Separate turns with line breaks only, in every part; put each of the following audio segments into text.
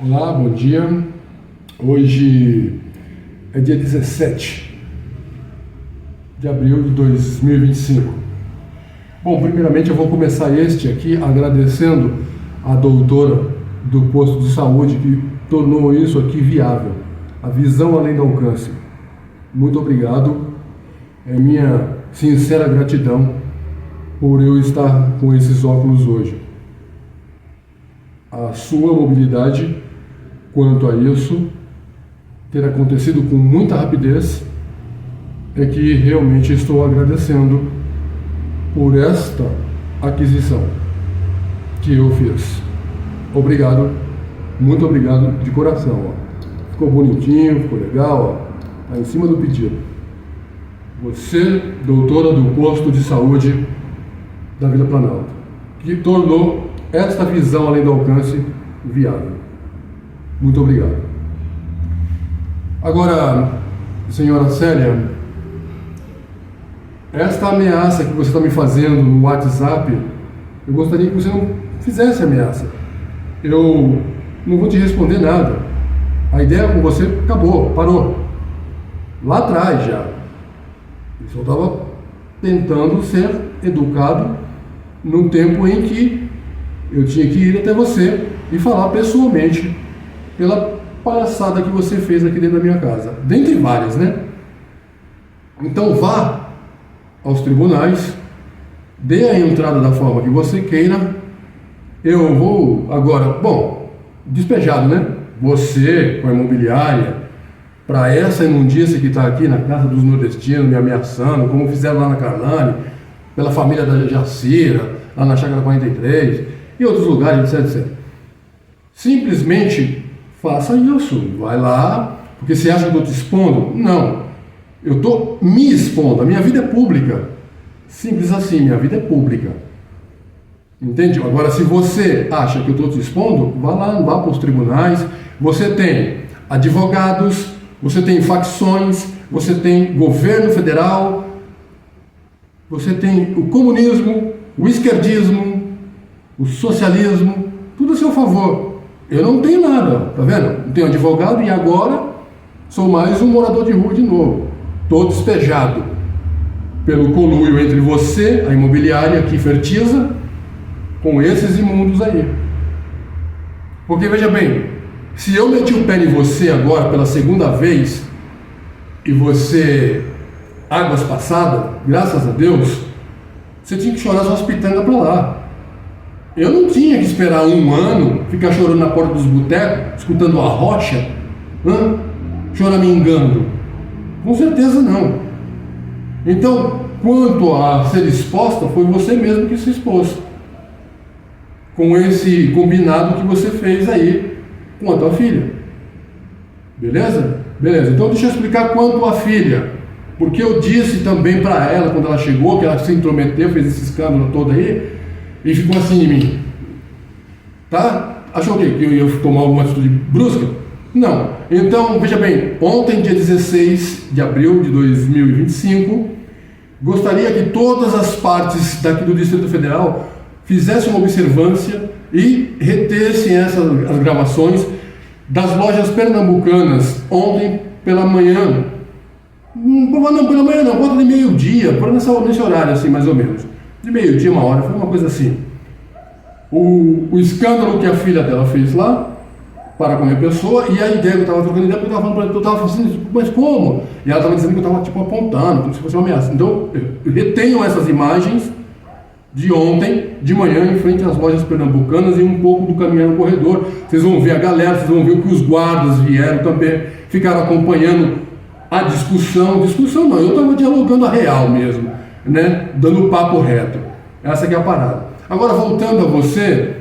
Olá, bom dia. Hoje é dia 17 de abril de 2025. Bom, primeiramente eu vou começar este aqui agradecendo a doutora do posto de saúde que tornou isso aqui viável. A visão além do alcance. Muito obrigado. É minha sincera gratidão por eu estar com esses óculos hoje. A sua mobilidade quanto a isso ter acontecido com muita rapidez é que realmente estou agradecendo por esta aquisição que eu fiz. Obrigado, muito obrigado de coração. Ó. Ficou bonitinho, ficou legal, ó. Tá em cima do pedido. Você, doutora do posto de saúde da Vila Planalto, que tornou esta visão além do alcance viável. Muito obrigado. Agora, senhora Célia, esta ameaça que você está me fazendo no WhatsApp, eu gostaria que você não fizesse ameaça. Eu não vou te responder nada. A ideia com você acabou, parou. Lá atrás já. Eu só estava tentando ser educado num tempo em que eu tinha que ir até você e falar pessoalmente pela palhaçada que você fez aqui dentro da minha casa. Dentre várias, né? Então vá aos tribunais, dê a entrada da forma que você queira. Eu vou agora, despejado, né? Você com a imobiliária, para essa imundícia que está aqui na casa dos nordestinos, me ameaçando, como fizeram lá na Carlane, pela família da Jacira, lá na Chácara 43, e outros lugares, etc. Simplesmente faça isso, vai lá, porque você acha que eu estou te expondo? Não, eu estou me expondo, a minha vida é pública, simples assim, minha vida é pública, entende? Agora, se você acha que eu estou te expondo, vá lá, vá para os tribunais, você tem advogados, você tem facções, você tem governo federal, você tem o comunismo, o esquerdismo, o socialismo, tudo a seu favor. Eu não tenho nada, tá vendo? Não tenho advogado e agora sou mais um morador de rua de novo. Estou despejado pelo conluio entre você, a imobiliária que fertiza, com esses imundos aí. Porque veja bem, se eu meti o pé em você agora pela segunda vez e você, águas passadas, graças a Deus, você tinha que chorar suas pitangas para lá. Eu não tinha que esperar um ano, ficar chorando na porta dos botecos, escutando a rocha, choramingando. Com certeza não. Então, quanto a ser exposta, foi você mesmo que se expôs. Com esse combinado que você fez aí com a tua filha. Beleza? Beleza. Então deixa eu explicar quanto à filha. Porque eu disse também para ela, quando ela chegou, que ela se intrometeu, fez esse escândalo todo aí, e ficou assim em mim. Tá? Achou o quê? Que eu ia tomar alguma atitude brusca? Não. Então, veja bem, ontem, dia 16 de abril de 2025, gostaria que todas as partes daqui do Distrito Federal fizessem uma observância e retessem as gravações das lojas pernambucanas ontem pela manhã. Não, pela manhã não, volta de meio-dia, nesse horário assim, mais ou menos. De meio-dia, uma hora, foi uma coisa assim. O escândalo que a filha dela fez lá, para com a minha pessoa, e a ideia que eu estava trocando ideia, porque eu estava falando para ela, eu estava assim, mas como? E ela estava dizendo que eu estava tipo apontando, como se fosse uma ameaça. Então, eu retenho essas imagens de ontem, de manhã, em frente às lojas pernambucanas e um pouco do caminhar no corredor. Vocês vão ver a galera, vocês vão ver que os guardas vieram também, ficaram acompanhando a discussão. Discussão não, eu estava dialogando a real mesmo, né? Dando papo reto. Essa aqui é a parada. Agora, voltando a você,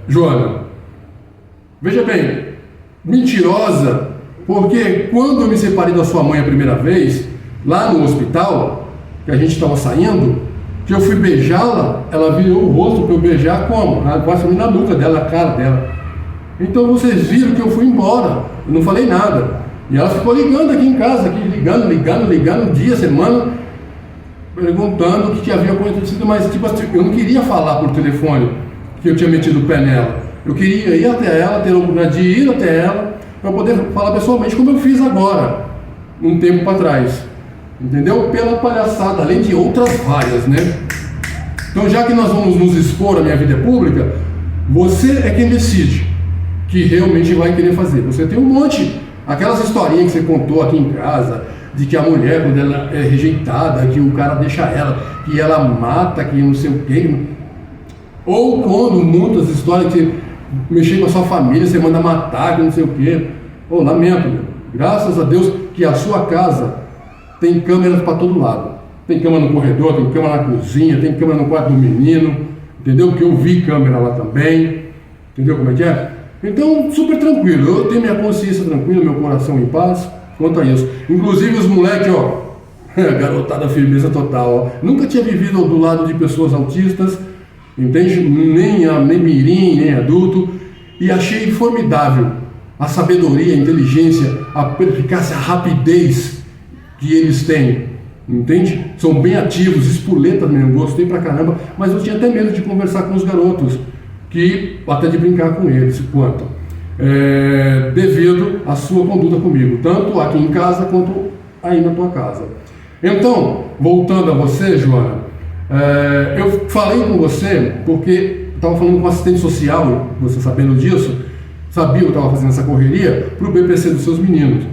Joana, veja bem, mentirosa, porque quando eu me separei da sua mãe a primeira vez, lá no hospital, que a gente estava saindo, que eu fui beijá-la, ela virou o rosto para eu beijar como? Quase na nuca dela, na cara dela. Então vocês viram que eu fui embora, eu não falei nada. E ela ficou ligando aqui em casa, ligando, dia, semana, perguntando o que havia acontecido, mas tipo, eu não queria falar por telefone que eu tinha metido o pé nela. Eu queria ir até ela, ter a oportunidade de ir até ela, para poder falar pessoalmente como eu fiz agora, um tempo para trás. Entendeu? Pela palhaçada, além de outras várias, né? Então, já que nós vamos nos expor, a minha vida é pública, você é quem decide que realmente vai querer fazer. Você tem um monte, aquelas historinhas que você contou aqui em casa, de que a mulher, quando ela é rejeitada, que o cara deixa ela, que ela mata, que não sei o quê. Ou quando muitas histórias que mexer com a sua família, você manda matar, que não sei o quê. Oh, lamento, meu. Graças a Deus que a sua casa tem câmeras para todo lado. Tem câmera no corredor, tem câmera na cozinha, tem câmera no quarto do menino, entendeu? Porque eu vi câmera lá também, entendeu como é que é? Então, super tranquilo, eu tenho minha consciência tranquila, meu coração em paz quanto a isso. Inclusive os moleques, ó, garotada firmeza total, ó. Nunca tinha vivido do lado de pessoas autistas, entende? Nem mirim, nem adulto, e achei formidável a sabedoria, a inteligência, a perspicácia, a rapidez que eles têm. Entende? São bem ativos, espoletas mesmo, gostei pra caramba, mas eu tinha até medo de conversar com os garotos, até de brincar com eles, devido à sua conduta comigo, tanto aqui em casa quanto aí na tua casa. Então, voltando a você, Joana, eu falei com você porque estava falando com o assistente social, você sabendo disso, sabia que eu estava fazendo essa correria para o BPC dos seus meninos.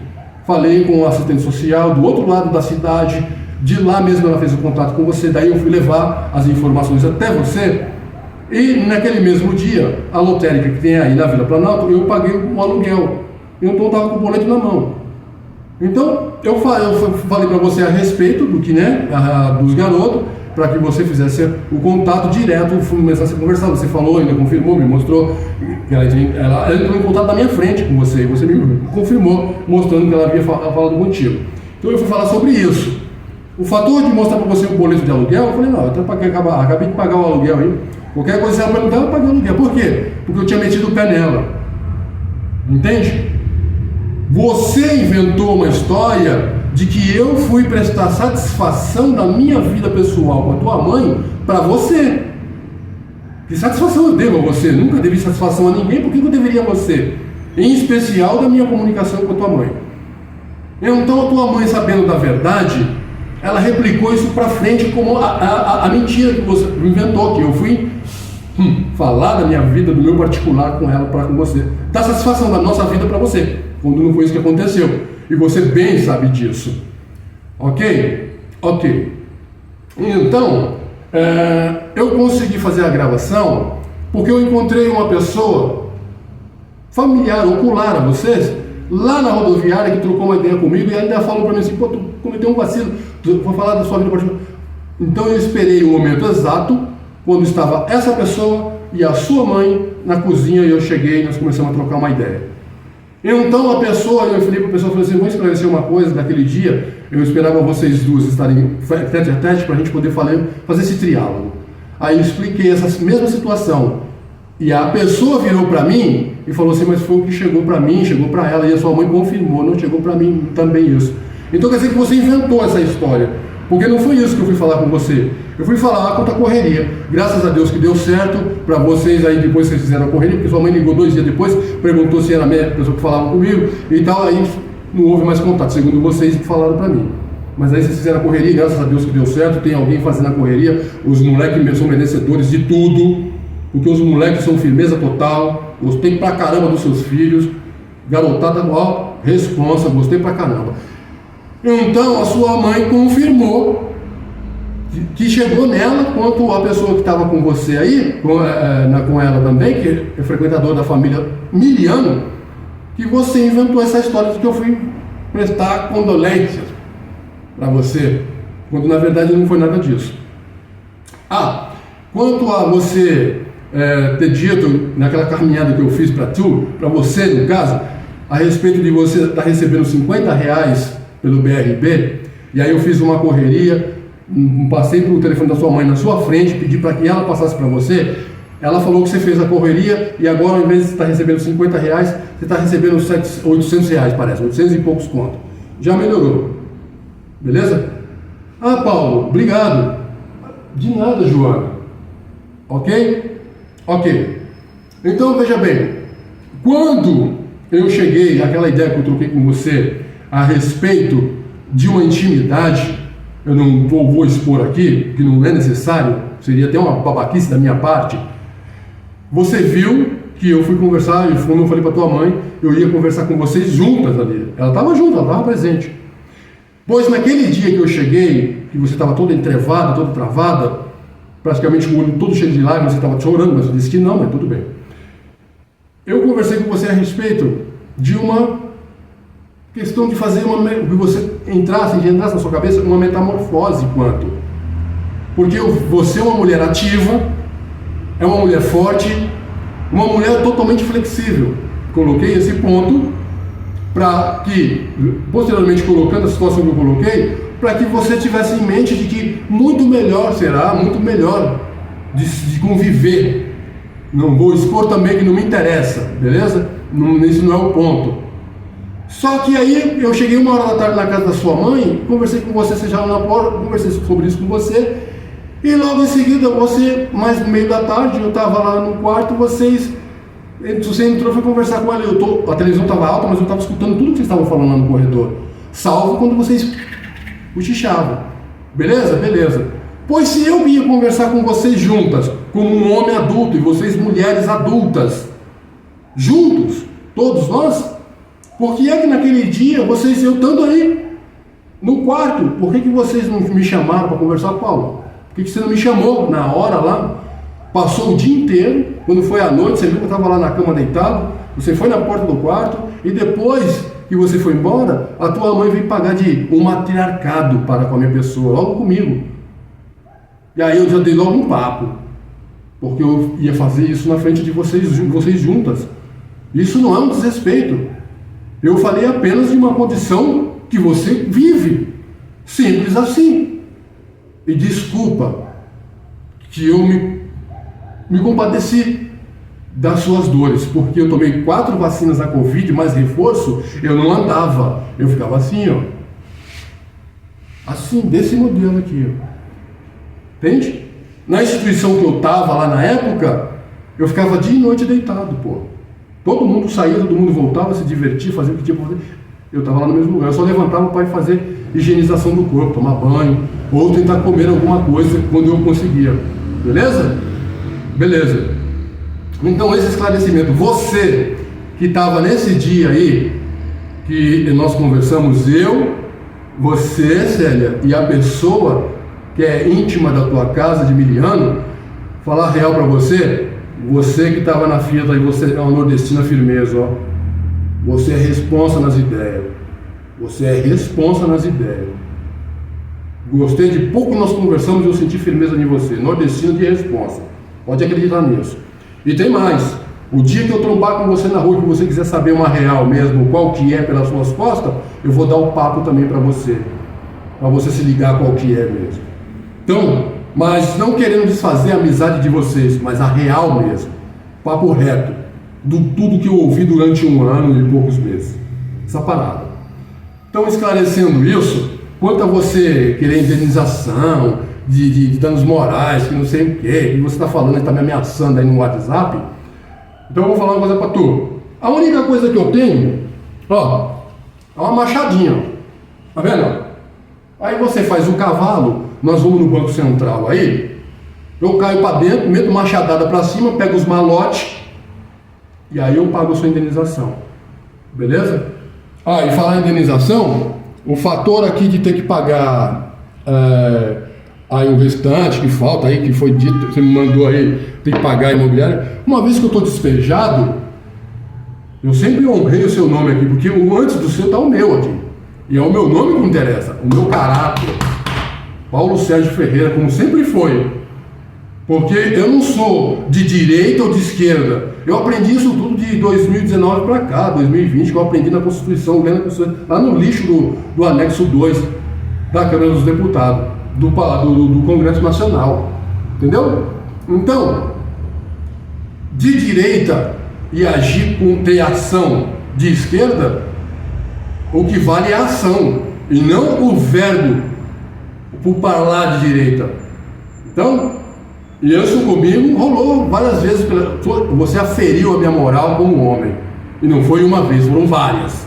Falei com o assistente social do outro lado da cidade, de lá mesmo ela fez o contato com você, daí eu fui levar as informações até você, e naquele mesmo dia, a lotérica que tem aí na Vila Planalto, eu paguei um aluguel, então eu estava com o boleto na mão. Então, eu falei para você a respeito do que, né, dos garotos, para que você fizesse o contato direto, começasse a conversar. Você falou, ainda confirmou, me mostrou que ela entrou em contato na minha frente com você, e você me confirmou, mostrando que ela havia falado contigo. Então eu fui falar sobre isso. O fator de mostrar para você o boleto de aluguel, eu falei, não, eu acabei de pagar o aluguel aí. Qualquer coisa que ela perguntar, eu paguei o aluguel. Por quê? Porque eu tinha metido o pé nela. Entende? Você inventou uma história de que eu fui prestar satisfação da minha vida pessoal com a tua mãe para você. Que satisfação eu devo a você? Nunca devi satisfação a ninguém, por que eu deveria a você? Em especial da minha comunicação com a tua mãe. Então a tua mãe, sabendo da verdade, ela replicou isso para frente como a mentira que você inventou, que eu fui falar da minha vida, do meu particular com ela, com você. Dar satisfação da nossa vida para você, quando não foi isso que aconteceu. E você bem sabe disso. Ok? Ok. Então, eu consegui fazer a gravação porque eu encontrei uma pessoa familiar, ocular a vocês, lá na rodoviária, que trocou uma ideia comigo e ainda falou para mim assim, pô, tu cometeu um vacilo, tu vou falar da sua vida particular. Então eu esperei o momento exato, quando estava essa pessoa e a sua mãe na cozinha, e eu cheguei e nós começamos a trocar uma ideia. Então eu falei para a pessoa, assim, vou esclarecer uma coisa, daquele dia eu esperava vocês duas estarem tete a tete para a gente poder fazer esse triálogo. Aí eu expliquei essa mesma situação, e a pessoa virou para mim e falou assim, mas foi o que chegou para mim, chegou para ela, e a sua mãe confirmou, não chegou para mim também isso. Então quer dizer que você inventou essa história, porque não foi isso que eu fui falar com você. Eu fui falar contra a correria. Graças a Deus que deu certo para vocês aí, depois que vocês fizeram a correria, porque sua mãe ligou 2 dias depois, perguntou se era a mesma pessoa que falava comigo e tal, aí não houve mais contato, segundo vocês que falaram para mim. Mas aí vocês fizeram a correria, graças a Deus que deu certo, tem alguém fazendo a correria, os moleques são merecedores de tudo, porque os moleques são firmeza total, gostei pra caramba dos seus filhos, garotada, ó, responsa, gostei pra caramba. Então a sua mãe confirmou que chegou nela, quanto a pessoa que estava com você aí, com ela também, que é frequentador da família Miliano, que você inventou essa história de que eu fui prestar condolências para você, quando na verdade não foi nada disso. Quanto a você ter dito naquela caminhada que eu fiz para você no caso, a respeito de você estar recebendo R$50 pelo BRB, e aí eu fiz uma correria, passei pelo telefone da sua mãe na sua frente, pedi para que ela passasse para você, ela falou que você fez a correria e agora ao invés de você estar recebendo R$50, você está recebendo R$800, parece, 800 e poucos conto. Já melhorou. Beleza? Paulo, obrigado. De nada, Joana. Ok? Ok. Então, veja bem, quando eu cheguei àquela ideia que eu troquei com você a respeito de uma intimidade, eu não vou expor aqui, que não é necessário, seria até uma babaquice da minha parte. Você viu que eu fui conversar, e quando eu falei para tua mãe, eu ia conversar com vocês juntas ali. Ela estava junto, ela estava presente. Pois naquele dia que eu cheguei, que você estava toda entrevada, toda travada, praticamente com o olho todo cheio de lágrimas, você estava chorando, mas eu disse que não, mas tudo bem. Eu conversei com você a respeito de uma questão de fazer que você entrasse na sua cabeça uma metamorfose quanto. Porque você é uma mulher ativa, é uma mulher forte, uma mulher totalmente flexível. Coloquei esse ponto para que, posteriormente colocando a situação que eu coloquei, para que você tivesse em mente de que muito melhor será, muito melhor de conviver. Não vou expor também que não me interessa, beleza? Esse não é o ponto. Só que aí eu cheguei 1h da tarde na casa da sua mãe, conversei com você já na porta, conversei sobre isso com você, e logo em seguida você, mais no meio da tarde, eu estava lá no quarto, você entrou e foi conversar com ela. A televisão estava alta, mas eu estava escutando tudo que vocês estavam falando lá no corredor, salvo quando vocês cochichavam. Beleza? Beleza. Pois se eu ia conversar com vocês juntas, como um homem adulto e vocês mulheres adultas, juntos, todos nós, por que é que naquele dia vocês, eu estando aí no quarto, por que vocês não me chamaram para conversar, Paulo? Por que você não me chamou na hora lá? Passou o dia inteiro, quando foi à noite, você viu que eu estava lá na cama deitado, você foi na porta do quarto e depois que você foi embora, a tua mãe veio pagar de um matriarcado para com a minha pessoa, logo comigo. E aí eu já dei logo um papo, porque eu ia fazer isso na frente de vocês juntas. Isso não é um desrespeito. Eu falei apenas de uma condição que você vive, simples assim. E desculpa que eu me compadeci das suas dores, porque eu tomei 4 vacinas da Covid, mais reforço, eu não andava, eu ficava assim, ó. Assim, desse modelo aqui, ó. Entende? Na instituição que eu estava lá na época, eu ficava dia e noite deitado, pô. Todo mundo saía, todo mundo voltava, se divertia, fazia o que tinha para fazer. Eu estava lá no mesmo lugar, eu só levantava para ir fazer higienização do corpo, tomar banho, ou tentar comer alguma coisa quando eu conseguia. Beleza? Beleza. Então esse esclarecimento, você que estava nesse dia aí, que nós conversamos, eu, você, Célia, e a pessoa que é íntima da tua casa, de Miliano, falar real para você, você que estava na fila e você é uma nordestina firmeza, ó. Você é responsa nas ideias. Você é responsa nas ideias. Gostei de pouco que nós conversamos e eu senti firmeza em você. Nordestino de responsa. Pode acreditar nisso. E tem mais. O dia que eu trombar com você na rua e que você quiser saber uma real mesmo, qual que é pelas suas costas, eu vou dar um papo também para você. Para você se ligar qual que é mesmo. Então, mas não querendo desfazer a amizade de vocês, mas a real mesmo. Papo reto. Do tudo que eu ouvi durante 1 ano e poucos meses. Essa parada. Então, esclarecendo isso, quanto a você querer indenização, de danos morais, que não sei o que você está falando, está me ameaçando aí no WhatsApp, então eu vou falar uma coisa para tu. A única coisa que eu tenho, ó, é uma machadinha, ó. Tá vendo? Aí você faz um cavalo, nós vamos no Banco Central aí, eu caio para dentro, meto machadada para cima, pego os malotes, e aí eu pago a sua indenização. Beleza? Ah, e falar em indenização, o fator aqui de ter que pagar aí o restante que falta aí, que foi dito, você me mandou aí, tem que pagar a imobiliária. Uma vez que eu estou despejado, eu sempre honrei o seu nome aqui, porque antes do seu está o meu aqui. E é o meu nome que interessa, o meu caráter. Paulo Sérgio Ferreira, como sempre foi. Porque eu não sou de direita ou de esquerda. Eu aprendi isso tudo de 2019 para cá, 2020, que eu aprendi na Constituição, lá no lixo do anexo 2 da Câmara dos Deputados, do Congresso Nacional. Entendeu? Então, de direita e agir com ter ação de esquerda, o que vale é a ação, e não o verbo por falar de direita. Então, E isso comigo rolou várias vezes. Você aferiu a minha moral como homem. E não foi uma vez, foram várias.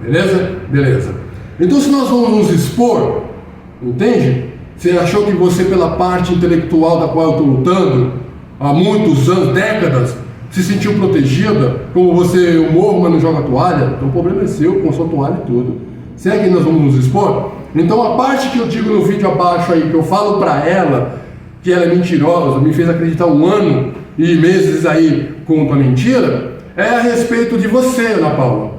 Beleza? Beleza. Então, se nós vamos nos expor, entende? Você achou que você, pela parte intelectual da qual eu estou lutando, há muitos anos, décadas, se sentiu protegida, como você, eu morro, mas não joga toalha? Então o problema é seu, com a sua toalha e tudo. Será que nós vamos nos expor? Então a parte que eu digo no vídeo abaixo aí, que eu falo para ela que ela é mentirosa, me fez acreditar 1 ano e meses aí com a mentira, é a respeito de você, Ana Paula.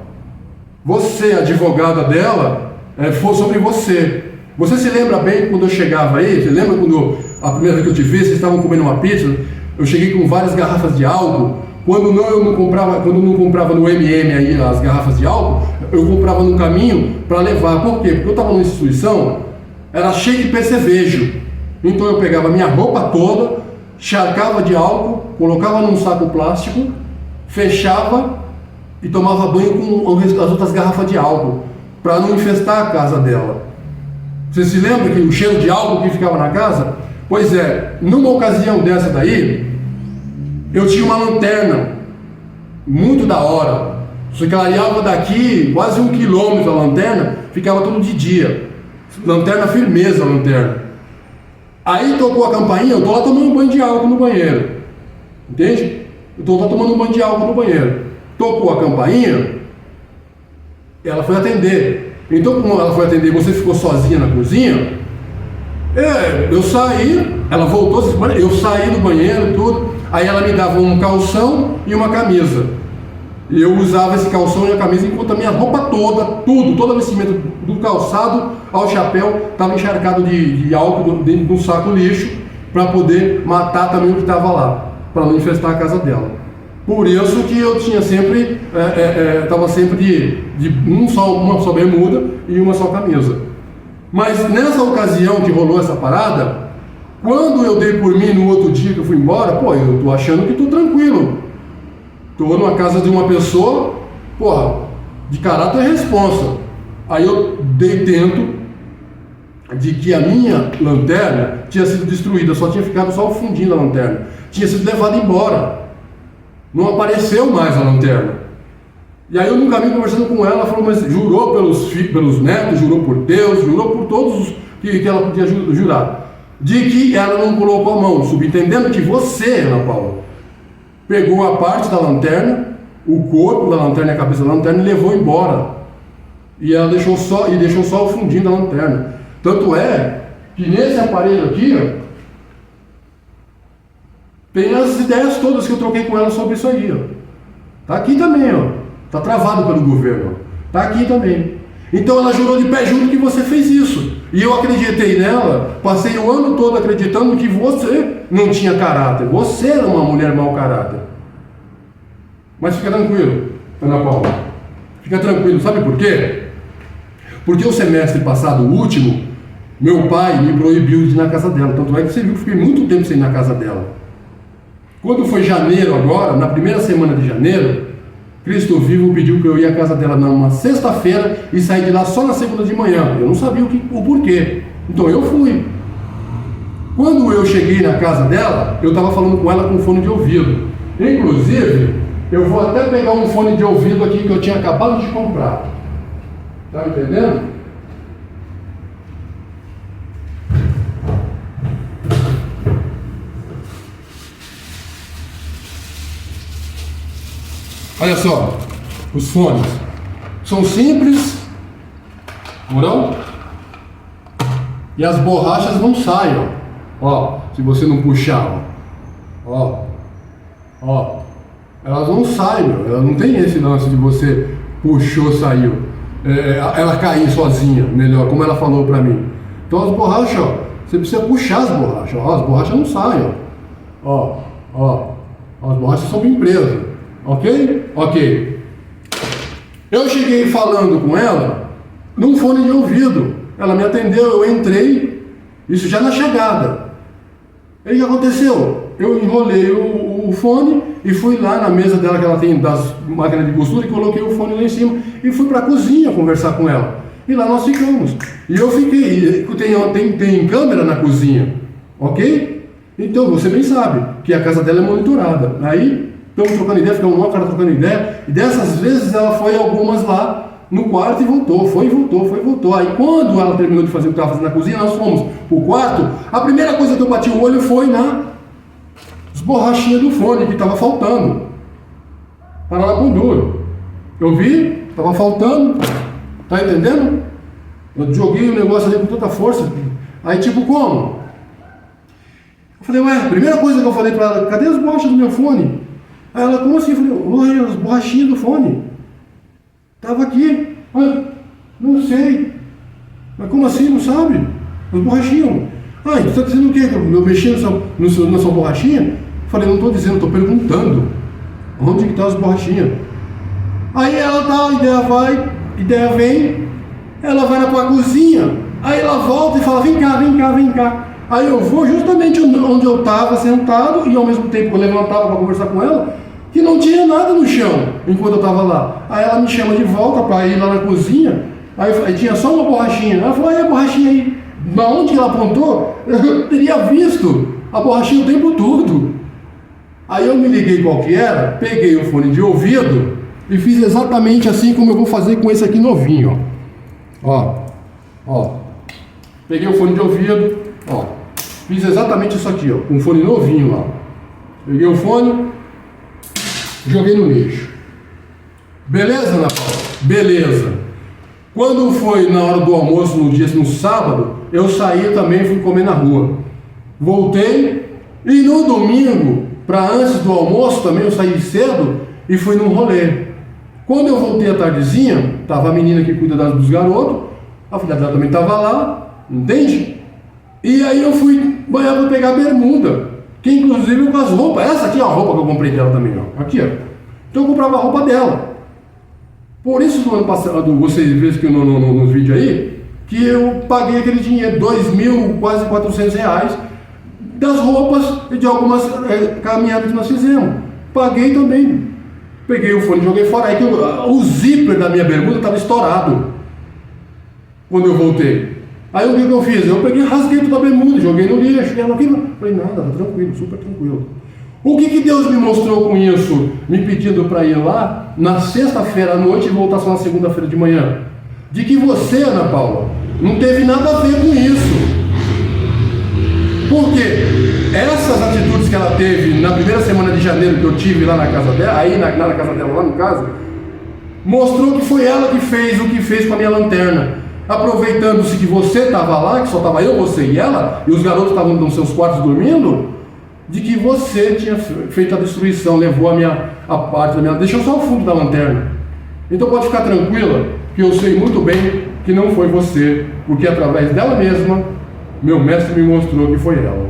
Você, advogada dela, foi sobre você. Você se lembra bem quando eu chegava aí? Você lembra quando a primeira vez que eu te vi, vocês estavam comendo uma pizza? Eu cheguei com várias garrafas de álcool. Quando eu não comprava no MM aí as garrafas de álcool, eu comprava no caminho para levar. Por quê? Porque eu estava numa instituição, era cheio de percevejo. Então eu pegava minha roupa toda, encharcava de álcool, colocava num saco plástico, fechava e tomava banho com as outras garrafas de álcool, para não infestar a casa dela. Você se lembra que o cheiro de álcool que ficava na casa? Pois é, numa ocasião dessa daí, eu tinha uma lanterna muito da hora. Você clareava daqui quase 1 quilômetro a lanterna, ficava tudo de dia. Lanterna firmeza, a lanterna. Aí tocou a campainha, eu tô lá tomando um banho de álcool no banheiro. Entende? Eu tô lá tomando um banho de álcool no banheiro. Tocou a campainha, ela foi atender. Então, como ela foi atender, você ficou sozinha na cozinha. Eu saí, ela voltou, eu saí do banheiro, tudo. Aí ela me dava um calção e uma camisa. E eu usava esse calção e a camisa enquanto a minha roupa toda, todo a vestimenta, do calçado ao chapéu, estava encharcado de álcool dentro de um saco lixo, para poder matar também o que estava lá, para não infestar a casa dela. Por isso que eu tinha sempre, estava sempre de uma só bermuda e uma só camisa. Mas nessa ocasião que rolou essa parada, quando eu dei por mim no outro dia que eu fui embora, pô, eu tô achando que tô tranquilo. Tô numa casa de uma pessoa, porra, de caráter e responsa. Aí eu dei tento de que a minha lanterna tinha sido destruída, só tinha ficado só o fundinho da lanterna. Tinha sido levada embora. Não apareceu mais a lanterna. E aí eu no caminho conversando com ela, ela falou, mas jurou pelos netos, jurou por Deus, jurou por todos os que ela podia jurar, de que ela não colocou a mão, subentendendo que você, Ana Paula, pegou a parte da lanterna, o corpo da lanterna e a cabeça da lanterna e levou embora. E ela deixou só o fundinho da lanterna. Tanto é que nesse aparelho aqui, ó, tem as ideias todas que eu troquei com ela sobre isso aí, ó. Tá aqui também, ó. Tá travado pelo governo, ó. Tá aqui também. Então ela jurou de pé junto que você fez isso. E eu acreditei nela, passei o ano todo acreditando que você não tinha caráter. Você era uma mulher mau caráter. Mas fica tranquilo, Ana Paula. Fica tranquilo, sabe por quê? Porque o semestre passado, o último, meu pai me proibiu de ir na casa dela. Tanto é que você viu que eu fiquei muito tempo sem ir na casa dela. Quando foi janeiro agora, na primeira semana de janeiro, Cristo Vivo pediu que eu ia à casa dela numa sexta-feira e saí de lá só na segunda de manhã. Eu não sabia o porquê. Então eu fui. Quando eu cheguei na casa dela, eu estava falando com ela com fone de ouvido. Inclusive, eu vou até pegar um fone de ouvido aqui que eu tinha acabado de comprar. Tá me entendendo? Olha só, os fones são simples, moral, e as borrachas não saem, ó, se você não puxar, ó, elas não saem, ela não tem esse lance de você puxou, saiu, ela cair sozinha, melhor, como ela falou pra mim. Então as borrachas, ó, você precisa puxar as borrachas, ó, as borrachas não saem, ó, as borrachas são bem presas. Ok? Ok. Eu cheguei falando com ela num fone de ouvido. Ela me atendeu, eu entrei, isso já na chegada. E o que aconteceu? Eu enrolei o fone e fui lá na mesa dela que ela tem das máquinas de costura e coloquei o fone lá em cima e fui para a cozinha conversar com ela. E lá nós ficamos. E eu fiquei, tem câmera na cozinha, ok? Então, você bem sabe que a casa dela é monitorada. Aí, estamos trocando ideia, ficamos uma cara trocando ideia, e dessas vezes ela foi algumas lá no quarto e voltou, foi e voltou, foi e voltou. Aí quando ela terminou de fazer o que estava fazendo na cozinha, nós fomos pro quarto, a primeira coisa que eu bati o olho foi nas borrachinhas do fone que estava faltando. Para lá com duro. Eu vi, estava faltando, tá entendendo? Eu joguei o negócio ali com tanta força. Aí tipo, como? Eu falei, ué, a primeira coisa que eu falei para ela, cadê as borrachas do meu fone? Aí ela, como assim? Eu falei, as borrachinhas do fone. Tava aqui. Ah, não sei. Mas como assim, não sabe? As borrachinhas. Ah, você está dizendo o quê? Eu mexi na sua borrachinha? Eu falei, não estou dizendo, estou perguntando. Onde que estão as borrachinhas? Aí ela tá, a ideia vai, ideia vem, ela vai na cozinha, aí ela volta e fala, vem cá, vem cá, vem cá. Aí eu vou justamente onde eu estava sentado, e ao mesmo tempo eu levantava para conversar com ela, que não tinha nada no chão enquanto eu estava lá. Aí ela me chama de volta para ir lá na cozinha, aí tinha só uma borrachinha. Ela falou, aí a borrachinha aí, da onde ela apontou, eu teria visto a borrachinha o tempo todo. Aí eu me liguei qual que era, peguei o fone de ouvido e fiz exatamente assim como eu vou fazer com esse aqui novinho, ó. Ó. Peguei o fone de ouvido, ó. Fiz exatamente isso aqui, ó, com um fone novinho lá. Peguei o fone, joguei no lixo. Beleza, Ana Paula? Beleza. Quando foi na hora do almoço, no sábado, eu saí também, fui comer na rua. Voltei e no domingo, para antes do almoço também, eu saí cedo e fui num rolê. Quando eu voltei à tardezinha, tava a menina que cuida dos garotos, a filha dela também tava lá, entende? E aí eu fui banhar para pegar a bermuda, que inclusive com as roupas, essa aqui é a roupa que eu comprei dela também, ó, aqui, ó. Então eu comprava a roupa dela. Por isso no ano passado, vocês viram que nos vídeos aí, que eu paguei aquele dinheiro, 2.000, quase 400 reais, das roupas e de algumas caminhadas que nós fizemos. Paguei também. Peguei o fone e joguei fora. Aí que o zíper da minha bermuda estava estourado quando eu voltei. Aí o que eu fiz? Eu peguei, rasguei toda a bermuda, joguei no lixo. E ela aqui, falei, nada, tá tranquilo, super tranquilo. O que Deus me mostrou com isso? Me pedindo para ir lá na sexta-feira à noite e voltar só na segunda-feira de manhã. De que você, Ana Paula, não teve nada a ver com isso. Porque essas atitudes que ela teve na primeira semana de janeiro que eu tive lá na casa dela, aí na casa dela, lá no caso, mostrou que foi ela que fez o que fez com a minha lanterna. Aproveitando-se que você estava lá, que só estava eu, você e ela, e os garotos estavam nos seus quartos dormindo, de que você tinha feito a destruição, levou a parte da minha... Deixou só o fundo da lanterna. Então pode ficar tranquila, que eu sei muito bem que não foi você, porque através dela mesma, meu mestre me mostrou que foi ela.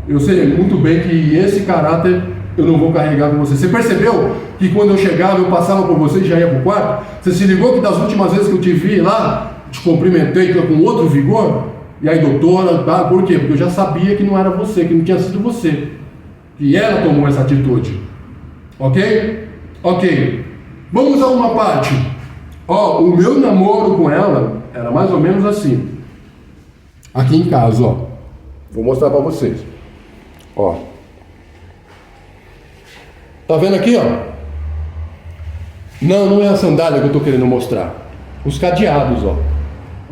Eu sei muito bem que esse caráter eu não vou carregar com você. Você percebeu que quando eu chegava, eu passava por você e já ia para o quarto? Você se ligou que das últimas vezes que eu te vi lá, te cumprimentei com outro vigor? E aí, doutora, tá? Por quê? Porque eu já sabia que não era você, que não tinha sido você. Que ela tomou essa atitude. Ok? Ok. Vamos a uma parte. Ó, o meu namoro com ela era mais ou menos assim. Aqui em casa, ó. Vou mostrar pra vocês. Ó. Tá vendo aqui, ó? Não é a sandália que eu tô querendo mostrar. Os cadeados, ó.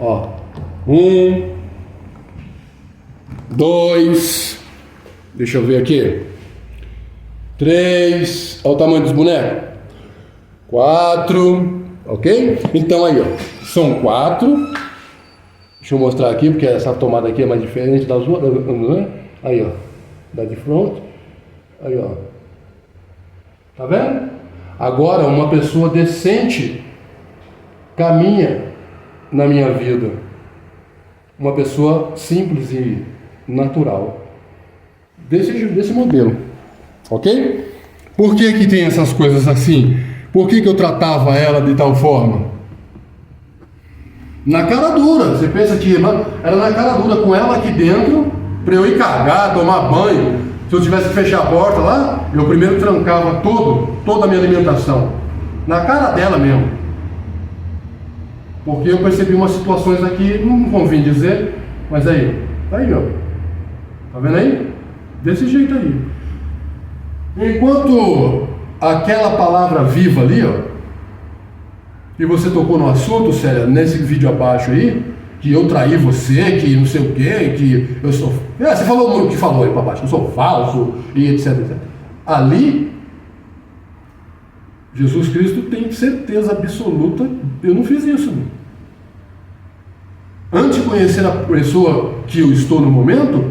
Ó. 1, 2. Deixa eu ver aqui. 3. Olha o tamanho dos bonecos. 4. Ok? Então aí, ó. São 4. Deixa eu mostrar aqui, porque essa tomada aqui é mais diferente das outras. Aí, ó. Da de frente. Aí, ó. Tá vendo? Agora, uma pessoa decente caminha na minha vida. Uma pessoa simples e natural. Desse modelo. Ok? Por que tem essas coisas assim? Por que eu tratava ela de tal forma? Na cara dura. Você pensa que era na cara dura com ela aqui dentro, para eu ir cagar, tomar banho. Se eu tivesse que fechar a porta lá, eu primeiro trancava toda a minha alimentação. Na cara dela mesmo. Porque eu percebi umas situações aqui, não convém dizer, mas aí, tá aí, ó. Tá vendo aí? Desse jeito aí. Enquanto aquela palavra viva ali, ó, que você tocou no assunto, Célia, nesse vídeo abaixo aí, que eu traí você, que não sei o quê, que eu sou... você falou muito o que falou aí para baixo, que eu sou falso, e etc, etc. Ali, Jesus Cristo tem certeza absoluta, eu não fiz isso. Antes de conhecer a pessoa que eu estou no momento,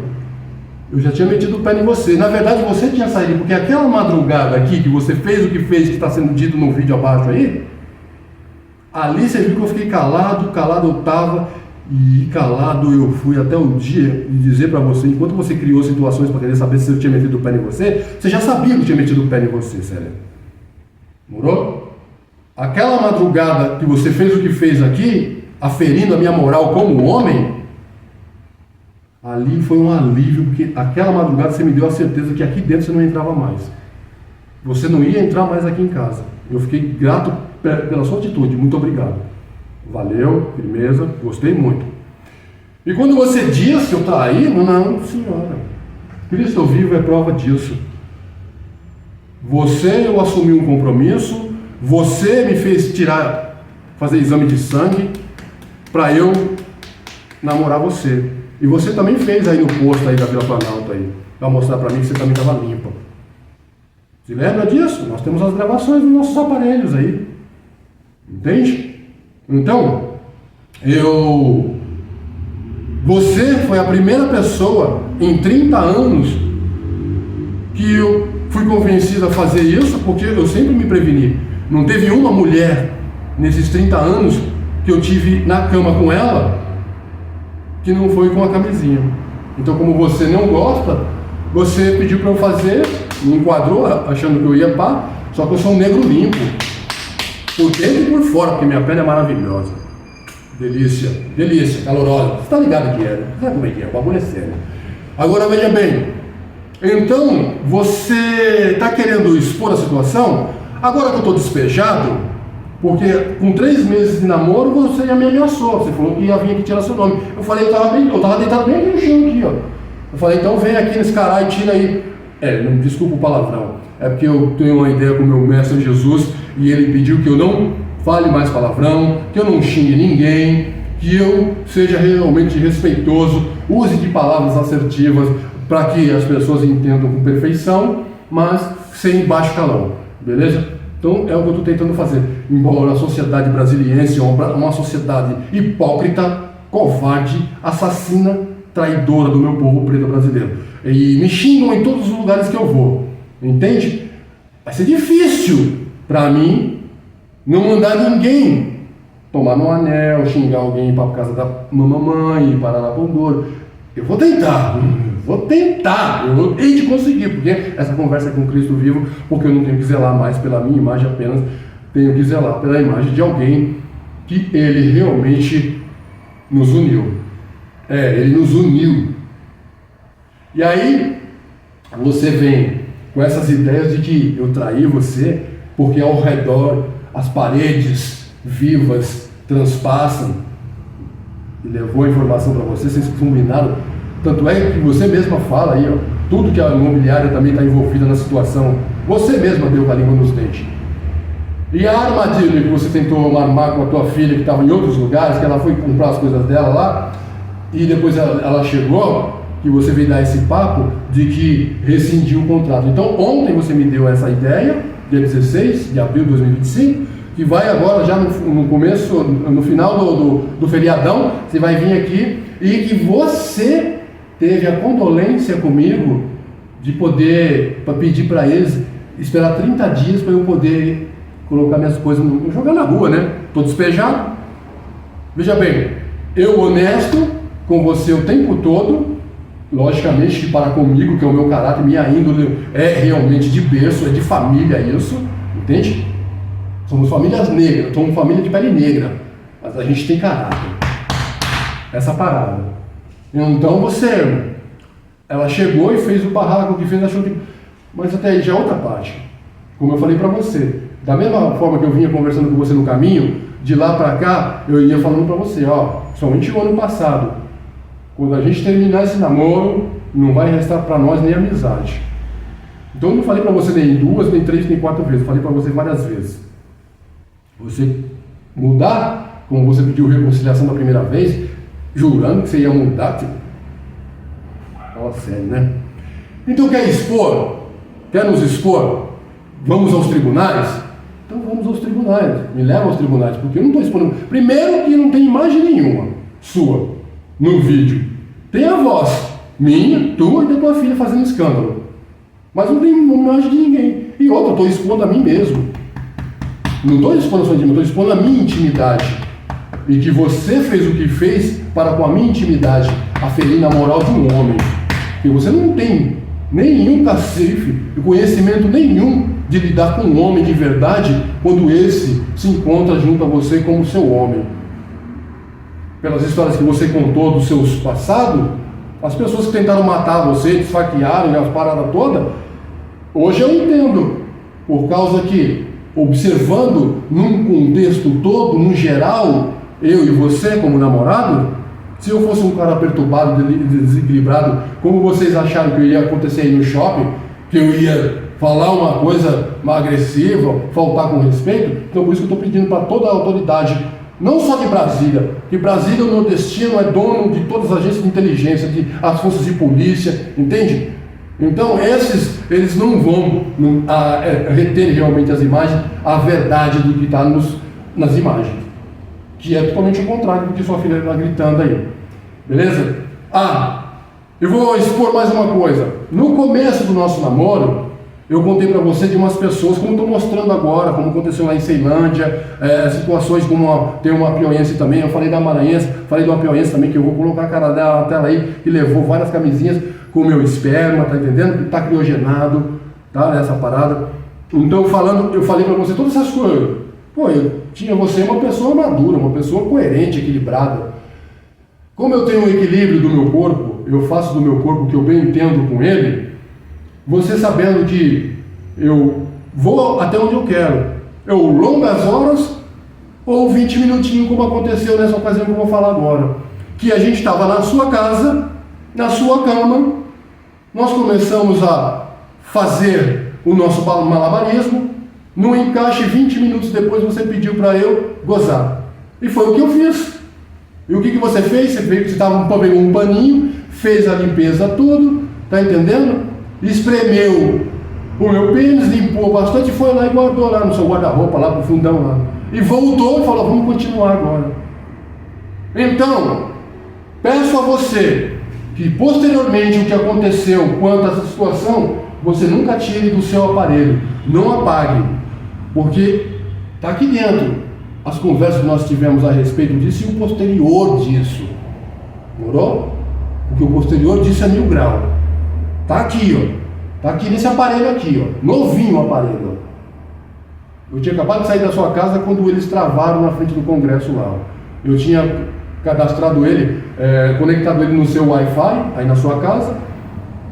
eu já tinha metido o pé em você. Na verdade, você tinha saído, porque aquela madrugada aqui, que você fez o que fez, que está sendo dito no vídeo abaixo aí, ali você viu que eu fiquei calado eu estava, e calado eu fui até o dia de dizer para você, enquanto você criou situações para querer saber se eu tinha metido o pé em você, você já sabia que eu tinha metido o pé em você, Célia. Morou? Aquela madrugada que você fez o que fez aqui, aferindo a minha moral como homem, ali foi um alívio, porque aquela madrugada você me deu a certeza que aqui dentro você não entrava mais. Você não ia entrar mais aqui em casa. Eu fiquei grato pela sua atitude, muito obrigado. Valeu, firmeza, gostei muito. E quando você diz que eu traí, não, senhora. Cristo vivo é prova disso. Eu assumi um compromisso, você me fez fazer exame de sangue para eu namorar você. E você também fez aí no posto aí da Vila Planalto aí, para mostrar para mim que você também estava limpa. Se lembra disso? Nós temos as gravações nos nossos aparelhos aí. Entende? Então, você foi a primeira pessoa em 30 anos que eu fui convencido a fazer isso, porque eu sempre me preveni. Não teve uma mulher nesses 30 anos que eu tive na cama com ela que não foi com a camisinha. Então, como você não gosta, você pediu para eu fazer, me enquadrou achando que eu ia pá, só que eu sou um negro limpo, por dentro e por fora, porque minha pele é maravilhosa. Delícia, delícia, calorosa. Você tá ligado que é, né? Sabe como é que é? O bagulho é sério. Agora veja bem, então você tá querendo expor a situação, agora que eu tô despejado, porque com 3 meses de namoro você já me ameaçou, você falou que ia vir aqui tirar seu nome. Eu falei, eu tava deitado bem aqui no chão aqui, ó. Eu falei, então vem aqui nesse caralho e tira aí. Não desculpa o palavrão, é porque eu tenho uma ideia com o meu mestre Jesus e ele pediu que eu não fale mais palavrão, que eu não xingue ninguém, que eu seja realmente respeitoso, use de palavras assertivas para que as pessoas entendam com perfeição, mas sem baixo calão, beleza? Então é o que eu estou tentando fazer, embora a sociedade brasiliense é uma sociedade hipócrita, covarde, assassina, traidora do meu povo preto brasileiro, e me xingam em todos os lugares que eu vou, entende? Vai ser difícil para mim não mandar ninguém tomar no anel, xingar alguém para casa da mamãe, parar na Pandora. Eu vou tentar, eu hei de conseguir, porque essa conversa é com Cristo vivo, porque eu não tenho que zelar mais pela minha imagem apenas, tenho que zelar pela imagem de alguém que ele realmente nos uniu. Ele nos uniu. E aí, você vem com essas ideias de que eu traí você, porque ao redor as paredes vivas transpassam, e levou a informação para você, vocês combinaram. Tanto é que você mesma fala aí, ó, tudo que a imobiliária também está envolvida na situação, você mesma deu com a língua nos dentes. E a armadilha que você tentou armar com a tua filha, que estava em outros lugares, que ela foi comprar as coisas dela lá, e depois ela chegou, que você veio dar esse papo de que rescindiu o contrato. Então ontem você me deu essa ideia, dia 16 de abril de 2025, que vai agora já no começo, no final do feriadão, você vai vir aqui e que você teve a condolência comigo de poder pedir para eles esperar 30 dias para eu poder colocar minhas coisas, jogar na rua, né? Tô despejado. Veja bem, eu honesto com você o tempo todo, logicamente que para comigo, que é o meu caráter, minha índole é realmente de berço, é de família isso, entende? Somos famílias negras, somos família de pele negra, mas a gente tem caráter. Essa parada. Então ela chegou e fez o barraco que fez, achou que... Mas até aí já é outra parte. Como eu falei para você, da mesma forma que eu vinha conversando com você no caminho, de lá para cá, eu ia falando para você, ó, somente o ano passado, Quando a gente terminar esse namoro, não vai restar para nós nem amizade. Então eu não falei para você nem 2, nem 3, nem 4 vezes, eu falei para você várias vezes. Você mudar, como você pediu reconciliação da primeira vez, jurando que você ia mudar, tipo, fala sério, né? Então quer expor? Quer nos expor? Vamos aos tribunais? Então vamos aos tribunais, me leva aos tribunais, porque eu não estou expondo. Primeiro que não tem imagem nenhuma sua no vídeo. Tem a voz, minha, tua e da tua filha fazendo escândalo. Mas não tem imagem de ninguém. E outra, eu estou expondo a mim mesmo. Não estou expondo a sua intimidade, estou expondo a minha intimidade. E que você fez o que fez para com a minha intimidade aferir na moral de um homem. E você não tem nenhum cacife e conhecimento nenhum de lidar com um homem de verdade quando esse se encontra junto a você como seu homem. Pelas histórias que você contou dos seus passados, as pessoas que tentaram matar você, desfaquearam as paradas todas, hoje eu entendo, por causa que, observando num contexto todo, no geral, eu e você como namorado, se eu fosse um cara perturbado, desequilibrado, como vocês acharam que ia acontecer aí no shopping, que eu ia falar uma coisa agressiva, faltar com respeito, então por isso que eu estou pedindo para toda a autoridade, não só de Brasília, que Brasília, o nordestino, é dono de todas as agências de inteligência, as forças de polícia, entende? Então eles não vão reter realmente as imagens, a verdade do que está nas imagens, que é totalmente o contrário do que sua filha está gritando aí, beleza? Eu vou expor mais uma coisa. No começo do nosso namoro, eu contei para você de umas pessoas, como estou mostrando agora, como aconteceu lá em Ceilândia, situações como tem uma pioense também, eu falei da maranhense, falei de uma pioense também, que eu vou colocar a cara dela na tela aí, que levou várias camisinhas com o meu esperma, tá entendendo? Que está criogenado, tá? Essa parada. Então eu falei para você todas essas coisas. Pô, eu tinha você uma pessoa madura, uma pessoa coerente, equilibrada. Como eu tenho um equilíbrio do meu corpo, eu faço do meu corpo o que eu bem entendo com ele, você sabendo que eu vou até onde eu quero, eu longas horas ou 20 minutinhos, como aconteceu nessa ocasião que eu vou falar agora, que a gente estava na sua casa, na sua cama, nós começamos a fazer o nosso malabarismo, no encaixe 20 minutos depois você pediu para eu gozar, e foi o que eu fiz. E o que você fez? Você pegou um paninho, fez a limpeza tudo, tá entendendo? Espremeu o meu pênis, limpou bastante, foi lá e guardou lá no seu guarda-roupa, lá pro fundão lá. E voltou e falou, vamos continuar agora. Então, peço a você que posteriormente o que aconteceu quanto a essa situação, você nunca tire do seu aparelho, não apague, porque está aqui dentro as conversas que nós tivemos a respeito disso e o posterior disso. Morou? Porque o posterior disso é 1000 graus. Tá aqui, ó. Tá aqui nesse aparelho aqui, ó. Novinho o aparelho, ó. Eu tinha acabado de sair da sua casa quando eles travaram na frente do Congresso lá, ó. Eu tinha cadastrado ele, conectado ele no seu Wi-Fi, aí na sua casa.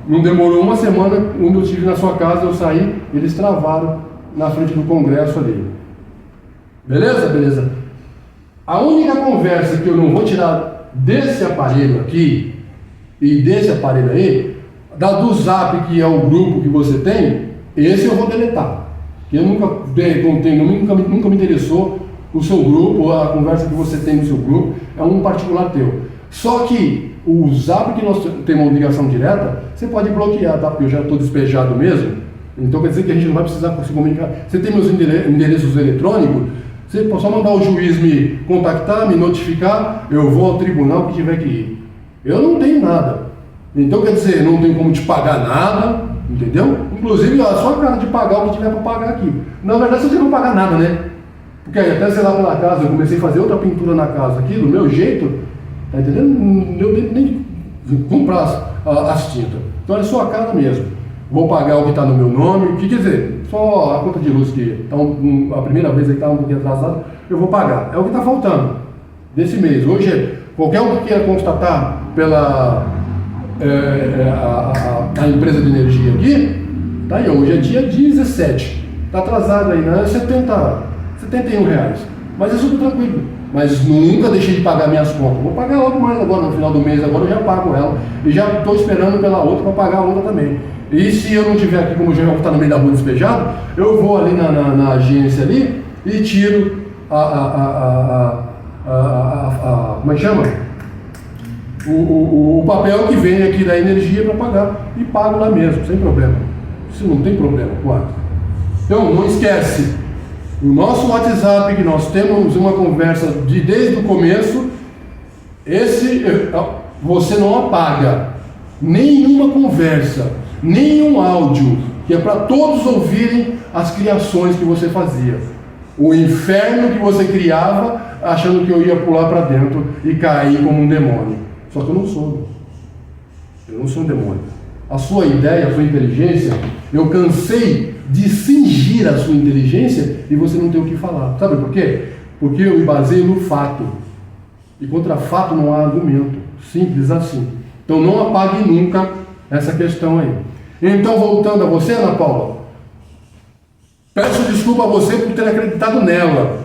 Não demorou uma semana, quando eu estive na sua casa, eu saí, eles travaram na frente do Congresso ali. Beleza? Beleza. A única conversa que eu não vou tirar desse aparelho aqui e desse aparelho aí, do Zap, que é o grupo que você tem, esse eu vou deletar. Eu nunca me interessou o seu grupo, a conversa que você tem no seu grupo, é um particular teu. Só que o Zap que nós temos uma ligação direta, você pode bloquear, tá? Porque eu já estou despejado mesmo. Então quer dizer que a gente não vai precisar se comunicar. Você tem meus endereços eletrônicos, você pode só mandar o juiz me contactar, me notificar, eu vou ao tribunal que tiver que ir. Eu não tenho nada. Então quer dizer, não tenho como te pagar nada, entendeu? Inclusive, só a cara de pagar o que tiver para pagar aqui. Na verdade, você não vai pagar nada, né? Porque aí, até sei lá pela casa, eu comecei a fazer outra pintura na casa aqui, do meu jeito, tá entendendo? Não deu nem comprar as tintas. Então é só a cara mesmo. Vou pagar o que está no meu nome, o que quer dizer? Só a conta de luz que tá a primeira vez que está um pouquinho atrasado, eu vou pagar. É o que está faltando desse mês. Hoje, qualquer um que queira constatar pela a empresa de energia aqui, tá aí, hoje é dia 17. Está atrasado aí, né? 71 reais. Mas é super tranquilo. Mas nunca deixei de pagar minhas contas. Vou pagar logo mais agora, no final do mês, agora eu já pago ela. E já estou esperando pela outra para pagar a outra também. E se eu não tiver aqui, como o João está no meio da rua despejado, eu vou ali na agência ali e tiro como é que chama? O papel que vem aqui da energia para pagar. E pago lá mesmo, sem problema. Isso não tem problema, claro. Então, não esquece. O nosso WhatsApp, que nós temos uma conversa desde o começo, você não apaga nenhuma conversa, nenhum áudio, que é para todos ouvirem as criações que você fazia. O inferno que você criava, achando que eu ia pular para dentro e cair como um demônio. Só que eu não sou. Eu não sou um demônio. A sua ideia, a sua inteligência, eu cansei de cingir a sua inteligência e você não tem o que falar. Sabe por quê? Porque eu me baseio no fato. E contra fato não há argumento. Simples assim. Então não apague nunca essa questão aí. Então, voltando a você, Ana Paula, peço desculpa a você por ter acreditado nela,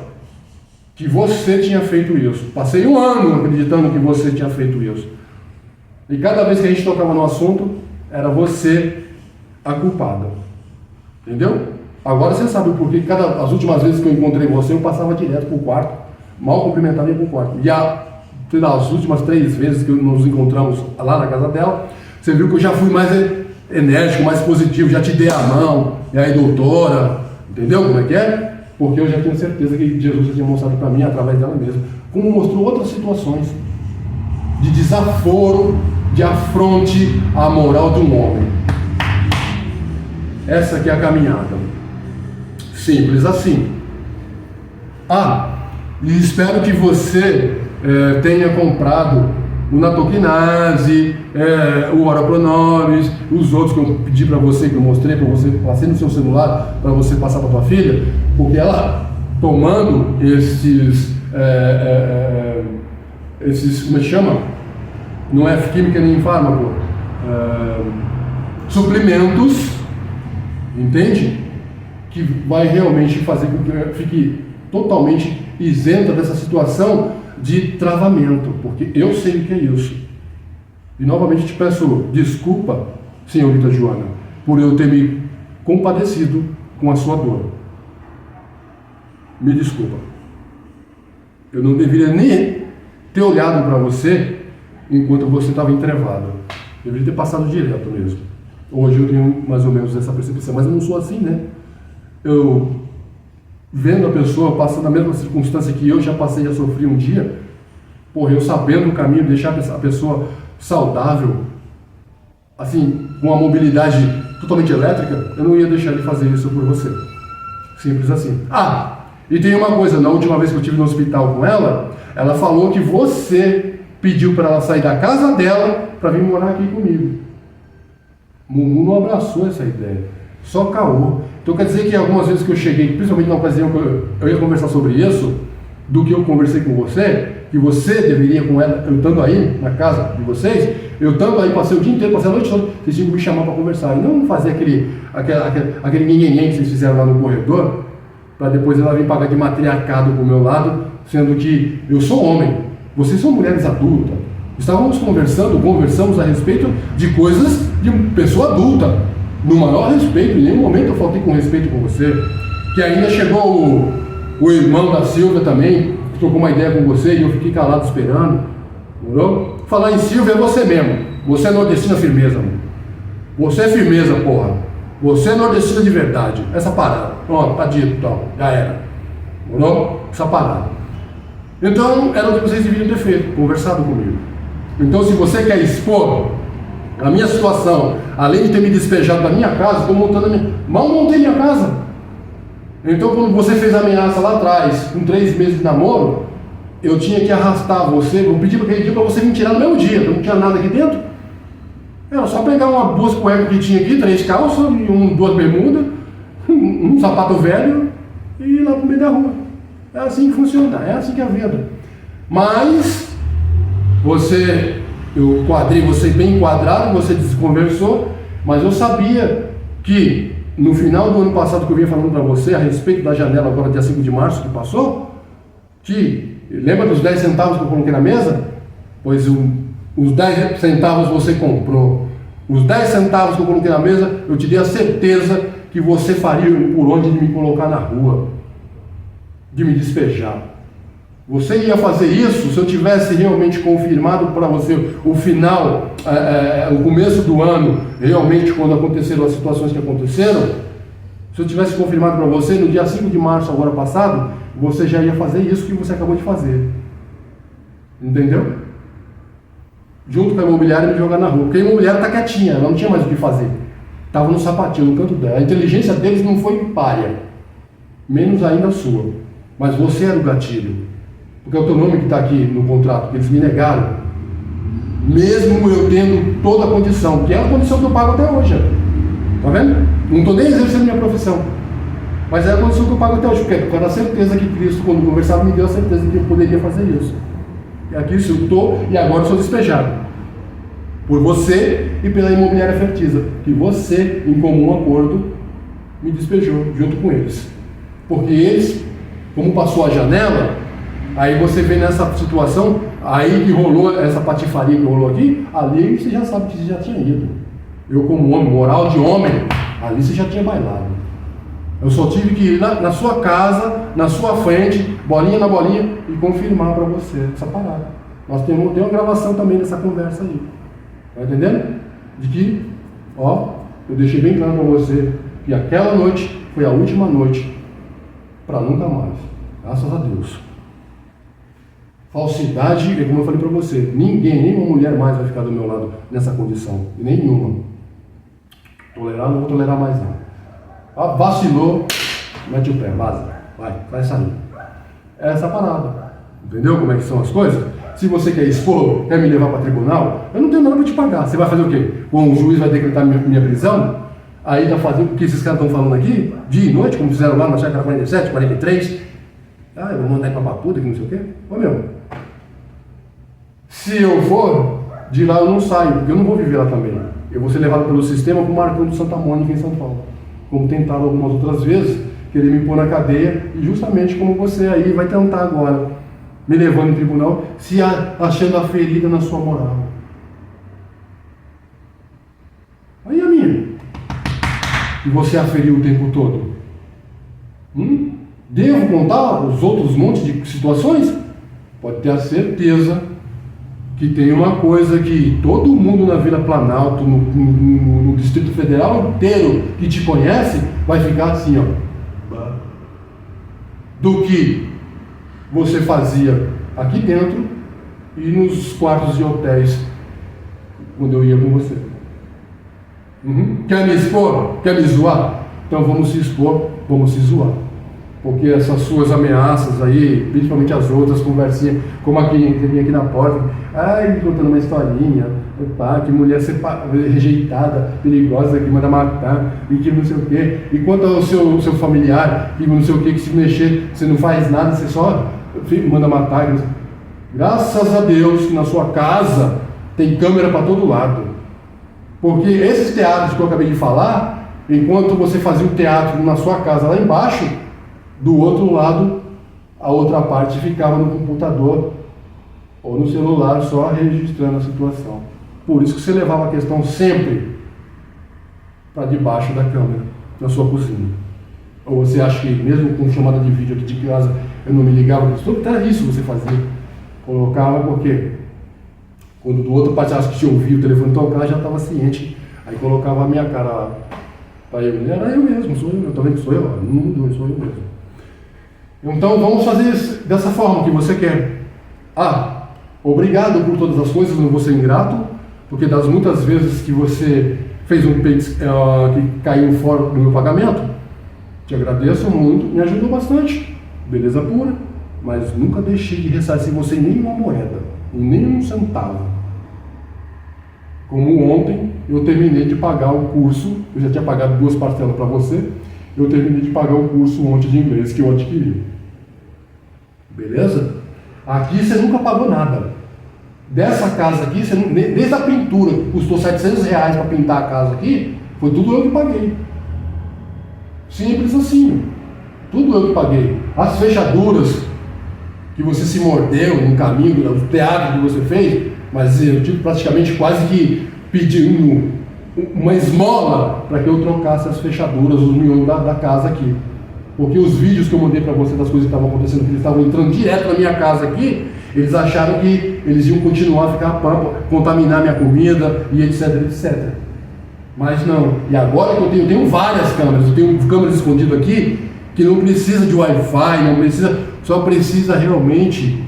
que você tinha feito isso. Passei um ano acreditando que você tinha feito isso. E cada vez que a gente tocava no assunto, era você a culpada. Entendeu? Agora você sabe o porquê. As últimas vezes que eu encontrei você, eu passava direto pro quarto, mal cumprimentava e ia pro quarto. E as últimas 3 vezes que nos encontramos lá na casa dela, você viu que eu já fui mais enérgico, mais positivo, já te dei a mão, e aí doutora, entendeu como é que é? Porque eu já tenho certeza que Jesus tinha mostrado para mim, através dela mesma, como mostrou outras situações de desaforo, de afronte à moral de um homem. Essa aqui é a caminhada. Simples assim. E espero que você tenha comprado o Natokinase, o Oropronomes, os outros que eu pedi para você, que eu mostrei para você, passei no seu celular para você passar para tua filha, porque ela tomando esses, como é que chama? Não é química nem fármaco, suplementos, entende? Que vai realmente fazer com que eu fique totalmente isenta dessa situação de travamento, porque eu sei o que é isso. E novamente te peço desculpa, senhorita Joana, por eu ter me compadecido com a sua dor. Me desculpa. Eu não deveria nem ter olhado para você enquanto você estava entrevado. Eu deveria ter passado direto mesmo. Hoje eu tenho mais ou menos essa percepção, mas eu não sou assim, né? Eu, vendo a pessoa passando na mesma circunstância que eu já passei, já sofri um dia, eu sabendo o caminho, deixar a pessoa saudável, assim, com uma mobilidade totalmente elétrica, eu não ia deixar de fazer isso por você. Simples assim. E tem uma coisa, na última vez que eu estive no hospital com ela, ela falou que você pediu para ela sair da casa dela para vir morar aqui comigo. Mumu não abraçou essa ideia, só caô. Então quer dizer que algumas vezes que eu cheguei, principalmente na ocasião que eu ia conversar sobre isso, do que eu conversei com você, que você deveria com ela, eu estando aí na casa de vocês, eu estando aí, passei o dia inteiro, passei a noite toda, vocês tinham que me chamar para conversar, e não fazer aquele nhenhenhen que vocês fizeram lá no corredor, para depois ela vir pagar de matriarcado pro meu lado, sendo que eu sou homem, vocês são mulheres adultas. Conversamos a respeito de coisas de pessoa adulta, no maior respeito. Em nenhum momento eu faltei com respeito com você. Que ainda chegou o irmão da Silvia também, que trocou uma ideia com você e eu fiquei calado esperando. Entendeu? Falar em Silvia é você mesmo. Você é nordestina firmeza, mano. Você é firmeza, porra. Você é nordestina de verdade. Essa parada. Pronto, tá dito, então. Já era. Entendeu? Essa parada. Então, era o que vocês deveriam ter feito, conversado comigo. Então, se você quer expor a minha situação, além de ter me despejado da minha casa, estou montando a minha... Mal montei minha casa. Então, quando você fez a ameaça lá atrás, com 3 meses de namoro, eu tinha que arrastar você, eu pedi aquele dia para você me tirar no mesmo dia, não tinha nada aqui dentro. Era só pegar 2 cuecas que tinha aqui, 3 calças, 2 bermudas, um sapato velho e ir lá pro meio da rua. É assim que funciona, é assim que é a vida. Mas eu quadrei você bem enquadrado, você desconversou, mas eu sabia que no final do ano passado que eu vinha falando para você a respeito da janela agora dia 5 de março que passou, Lembra dos 10 centavos que eu coloquei na mesa? Pois os 10 centavos você comprou. Os 10 centavos que eu coloquei na mesa, eu te dei a certeza que você faria por onde de me colocar na rua, de me despejar. Você ia fazer isso se eu tivesse realmente confirmado para você o final, o começo do ano, realmente quando aconteceram as situações que aconteceram. Se eu tivesse confirmado para você no dia 5 de março, agora passado, você já ia fazer isso que você acabou de fazer. Entendeu? Junto com a imobiliária me jogar na rua. Porque a imobiliária está quietinha, ela não tinha mais o que fazer. Estava no sapatinho, no canto dela. A inteligência deles não foi pária. Menos ainda a sua. Mas você era o gatilho. Porque é o teu nome que está aqui no contrato, que eles me negaram. Mesmo eu tendo toda a condição, que é a condição que eu pago até hoje. Tá vendo? Não estou nem exercendo minha profissão. Mas é a condição que eu pago até hoje. Porque eu tenho a certeza que Cristo, quando conversava, me deu a certeza que eu poderia fazer isso. E aqui eu estou e agora eu sou despejado. Por você e pela imobiliária Fertiza. Que você, em comum acordo, me despejou junto com eles. Porque eles, como passou a janela, aí você vê nessa situação, aí que rolou essa patifaria que rolou aqui, ali você já sabe que você já tinha ido. Eu como homem, moral de homem, ali você já tinha bailado. Eu só tive que ir na sua casa, na sua frente, bolinha na bolinha, e confirmar para você essa parada. Nós temos uma gravação também dessa conversa aí. Tá entendendo? De que, eu deixei bem claro para você que aquela noite foi a última noite para nunca mais. Graças a Deus. Falsidade, como eu falei para você, ninguém, nenhuma mulher mais vai ficar do meu lado nessa condição. Nenhuma. Tolerar, não vou tolerar mais não. Vacilou, mete o pé, vaza. Vai sair. É essa parada. Entendeu como é que são as coisas? Se você quer expor, quer me levar para tribunal, eu não tenho nada para te pagar. Você vai fazer o quê? O juiz vai decretar minha prisão? Aí tá fazendo o que esses caras estão falando aqui? Dia e noite, como fizeram lá na chácara 47, 43. Eu vou mandar ir pra papuda, que não sei o quê. Se eu for, de lá eu não saio, porque eu não vou viver lá também. Eu vou ser levado pelo sistema para o Marcão de Santa Mônica em São Paulo. Como tentaram algumas outras vezes, querer me pôr na cadeia, e justamente como você aí vai tentar agora, me levando em tribunal, se achando a ferida na sua moral. Aí a minha. E você aferiu o tempo todo. Devo contar os outros montes de situações? Pode ter a certeza que tem uma coisa que todo mundo na Vila Planalto, no Distrito Federal inteiro que te conhece, vai ficar assim, do que você fazia aqui dentro e nos quartos de hotéis quando eu ia com você. Quer me expor? Quer me zoar? Então vamos se expor, vamos se zoar. Porque essas suas ameaças aí, principalmente as outras conversinhas, como aqui, que vinha aqui na porta, contando uma historinha, que mulher rejeitada, perigosa, que manda matar, e que não sei o quê. E quanto ao seu familiar, que não sei o quê, que se mexer, você não faz nada, você só manda matar. Graças a Deus que na sua casa tem câmera para todo lado. Porque esses teatros que eu acabei de falar, enquanto você fazia o teatro na sua casa lá embaixo, do outro lado, a outra parte ficava no computador ou no celular só registrando a situação. Por isso que você levava a questão sempre para debaixo da câmera, na sua cozinha. Ou você acha que mesmo com chamada de vídeo aqui de casa eu não me ligava? Era isso que você fazia. Colocava porque quando do outro parte acha que te ouvia o telefone tocar, já estava ciente. Aí colocava a minha cara lá. Para eu, era eu mesmo, sou eu também sou eu, não mudou, sou eu mesmo. Então vamos fazer dessa forma que você quer. Obrigado por todas as coisas, não vou ser ingrato, porque das muitas vezes que você fez um Pix que caiu fora do meu pagamento, te agradeço muito, me ajudou bastante, beleza pura, mas nunca deixei de ressarcir você nem uma moeda, nem um centavo. Como ontem eu terminei de pagar o curso, eu já tinha pagado 2 parcelas para você, eu terminei de pagar o curso ontem de inglês que eu adquiri. Beleza? Aqui você nunca pagou nada. Dessa casa aqui, desde a pintura, custou R$700 para pintar a casa aqui, foi tudo eu que paguei. Simples assim. Tudo eu que paguei. As fechaduras, que você se mordeu no caminho, no teatro que você fez, mas eu tive praticamente quase que pedindo uma esmola para que eu trocasse as fechaduras, os miolos da casa aqui. Porque os vídeos que eu mandei para você das coisas que estavam acontecendo, que eles estavam entrando direto na minha casa aqui, eles acharam que eles iam continuar a ficar pampa, contaminar minha comida e etc, etc. Mas não. E agora que eu tenho várias câmeras, eu tenho câmeras escondidas aqui, que não precisa de Wi-Fi, não precisa, só precisa realmente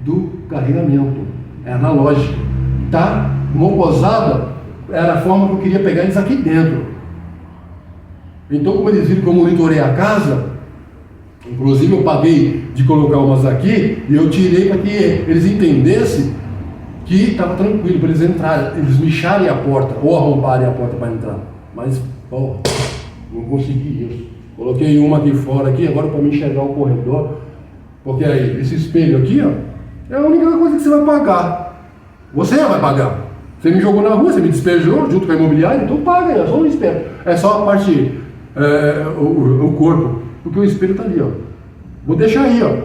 do carregamento. É analógico. Tá? Uma posada era a forma que eu queria pegar eles aqui dentro. Então, como eles viram que eu monitorei a casa, inclusive eu paguei de colocar umas aqui, e eu tirei para que eles entendessem que estava tranquilo para eles entrarem, eles mexerem a porta, ou arrombarem a porta para entrar. Mas, não consegui isso. Coloquei uma aqui fora, aqui, agora para me enxergar o corredor, porque aí, esse espelho aqui, ó, é a única coisa que você vai pagar. Você vai pagar. Você me jogou na rua, você me despejou junto com a imobiliária, então paga, é só um espelho. É só a parte, o corpo, porque o espelho está ali, ó. Vou deixar aí, ó,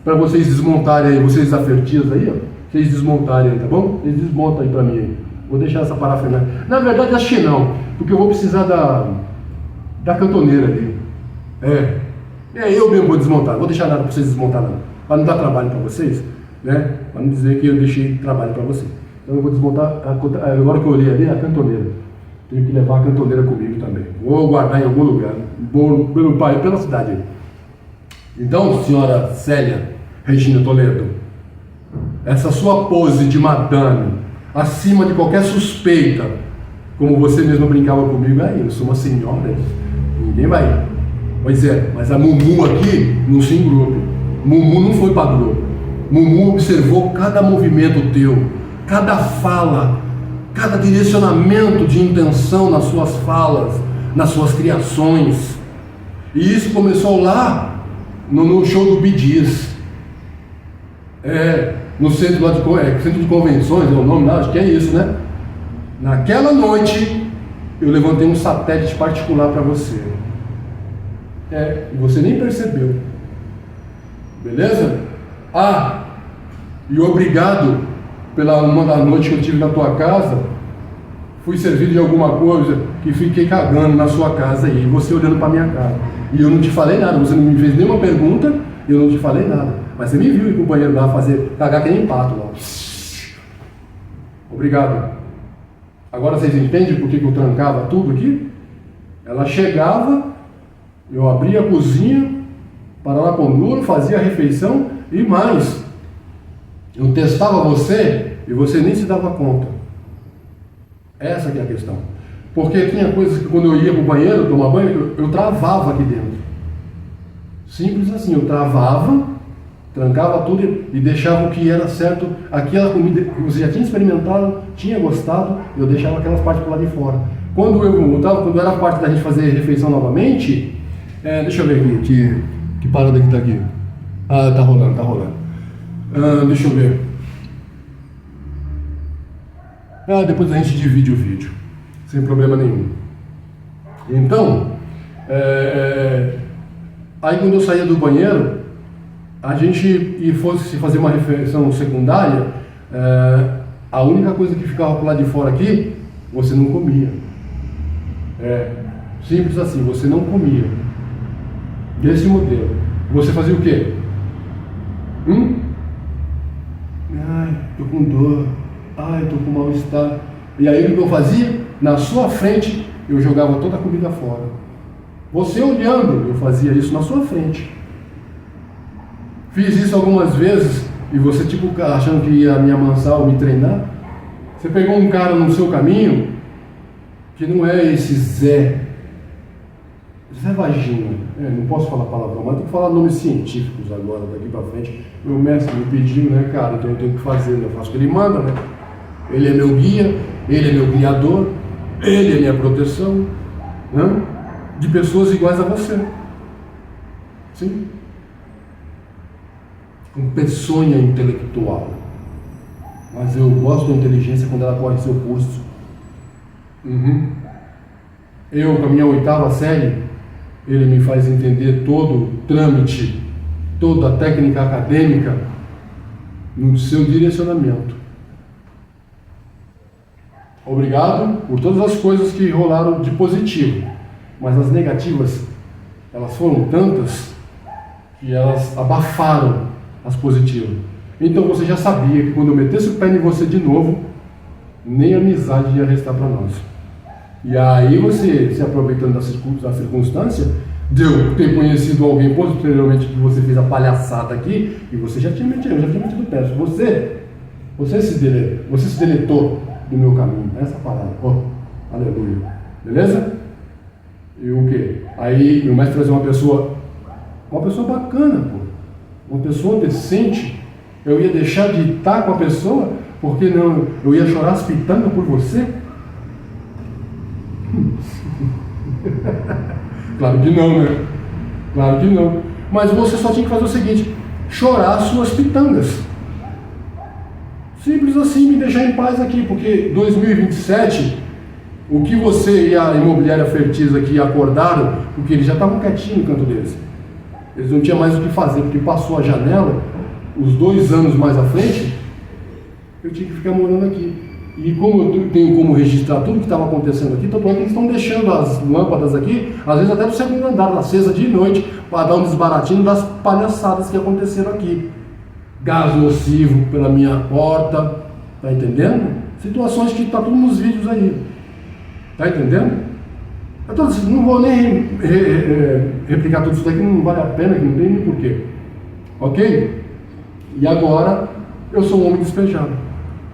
para vocês desmontarem aí, vocês afertias aí, ó, vocês desmontarem aí, tá bom? Vocês desmontam aí para mim aí. Vou deixar essa parafernália. Na verdade, acho que não, porque eu vou precisar da cantoneira ali. Eu mesmo vou desmontar, não vou deixar nada para vocês desmontar nada, para não dar trabalho para vocês, né? Para não dizer que eu deixei trabalho para vocês. Então eu vou desmontar, agora que eu olhei ali, a cantoneira. Tenho que levar a cantoneira comigo também. Vou guardar em algum lugar, pelo pai, pela cidade aí. Então, senhora Célia Regina Toledo, essa sua pose de madame, acima de qualquer suspeita, como você mesmo brincava comigo, eu sou uma senhora, ninguém vai. Pois é, mas a Mumu aqui não se engrupe. Mumu não foi para grupo. Mumu observou cada movimento teu, cada fala, cada direcionamento de intenção nas suas falas, nas suas criações. E isso começou lá no show do Bee Gees. No centro, lá centro de convenções, é o nome lá, acho que é isso, né? Naquela noite, eu levantei um satélite particular para você. E você nem percebeu. Beleza? E obrigado pela uma da noite que eu tive na tua casa. Fui servido de alguma coisa que fiquei cagando na sua casa aí, você olhando para minha cara. E eu não te falei nada, você não me fez nenhuma pergunta, eu não te falei nada. Mas você me viu ir pro banheiro lá cagar que nem pato lá. Obrigado. Agora vocês entendem por que eu trancava tudo aqui? Ela chegava, eu abria a cozinha, parava com duro, fazia a refeição e mais. Eu testava você e você nem se dava conta. Essa que é a questão. Porque tinha coisas que quando eu ia para o banheiro tomar banho, eu travava aqui dentro. Simples assim, eu travava, trancava tudo e deixava o que era certo. Aquela comida que você já tinha experimentado, tinha gostado, eu deixava aquelas partes por lá de fora. Quando eu voltava, quando era a parte da gente fazer a refeição novamente, deixa eu ver aqui, que parada que tá aqui. Tá rolando. Deixa eu ver. Depois a gente divide o vídeo, sem problema nenhum. Então, aí quando eu saía do banheiro, a gente fosse fazer uma refeição secundária, a única coisa que ficava por lá de fora aqui, você não comia. Simples assim, você não comia. Desse modelo. Você fazia o quê? Tô com dor. Tô com mal-estar. E aí o que eu fazia? Na sua frente, eu jogava toda a comida fora. Você olhando, eu fazia isso na sua frente. Fiz isso algumas vezes, e você achando que ia me amansar ou me treinar. Você pegou um cara no seu caminho, que não é esse Zé Vagina, não posso falar palavrão, mas tenho que falar nomes científicos agora, daqui pra frente. Meu mestre me pediu, né, cara, então eu tenho que fazer, eu faço o que ele manda, né? Ele é meu guia, ele é meu guiador, ele é minha proteção, né? De pessoas iguais a você. Sim? Com peçonha intelectual. Mas eu gosto da inteligência quando ela corre seu curso. Eu, com a minha 8ª série, ele me faz entender todo o trâmite toda a técnica acadêmica no seu direcionamento. Obrigado por todas as coisas que rolaram de positivo, mas as negativas, elas foram tantas que elas abafaram as positivas. Então você já sabia que quando eu metesse o pé em você de novo, nem amizade ia restar para nós. E aí você, se aproveitando da circunstância, de eu ter conhecido alguém posteriormente que você fez a palhaçada aqui, e você já tinha metido, eu já tinha metido o pé. Você se deletou do meu caminho. Essa palavra. Oh, aleluia. Beleza? E o quê? Aí meu mestre trazia uma pessoa bacana, pô. Uma pessoa decente. Eu ia deixar de estar com a pessoa, porque não, eu ia chorar as pitangas por você? Claro que não, né? Claro que não. Mas você só tinha que fazer o seguinte: chorar as suas pitangas. Simples assim, me deixar em paz aqui, porque 2027, o que você e a imobiliária Fertiz aqui acordaram, porque eles já estavam quietinhos no canto deles. Eles não tinham mais o que fazer, porque passou a janela, os 2 anos mais à frente, eu tinha que ficar morando aqui. E como eu tenho como registrar tudo que estava acontecendo aqui, tanto é que eles estão deixando as lâmpadas aqui, às vezes até no segundo andar, acesa de noite, para dar um desbaratinho das palhaçadas que aconteceram aqui. Gás nocivo pela minha porta, tá entendendo? Situações que tá tudo nos vídeos aí, tá entendendo? Eu não vou nem replicar tudo isso daqui, não vale a pena, que não tem nem porquê, ok? E agora, eu sou um homem despejado,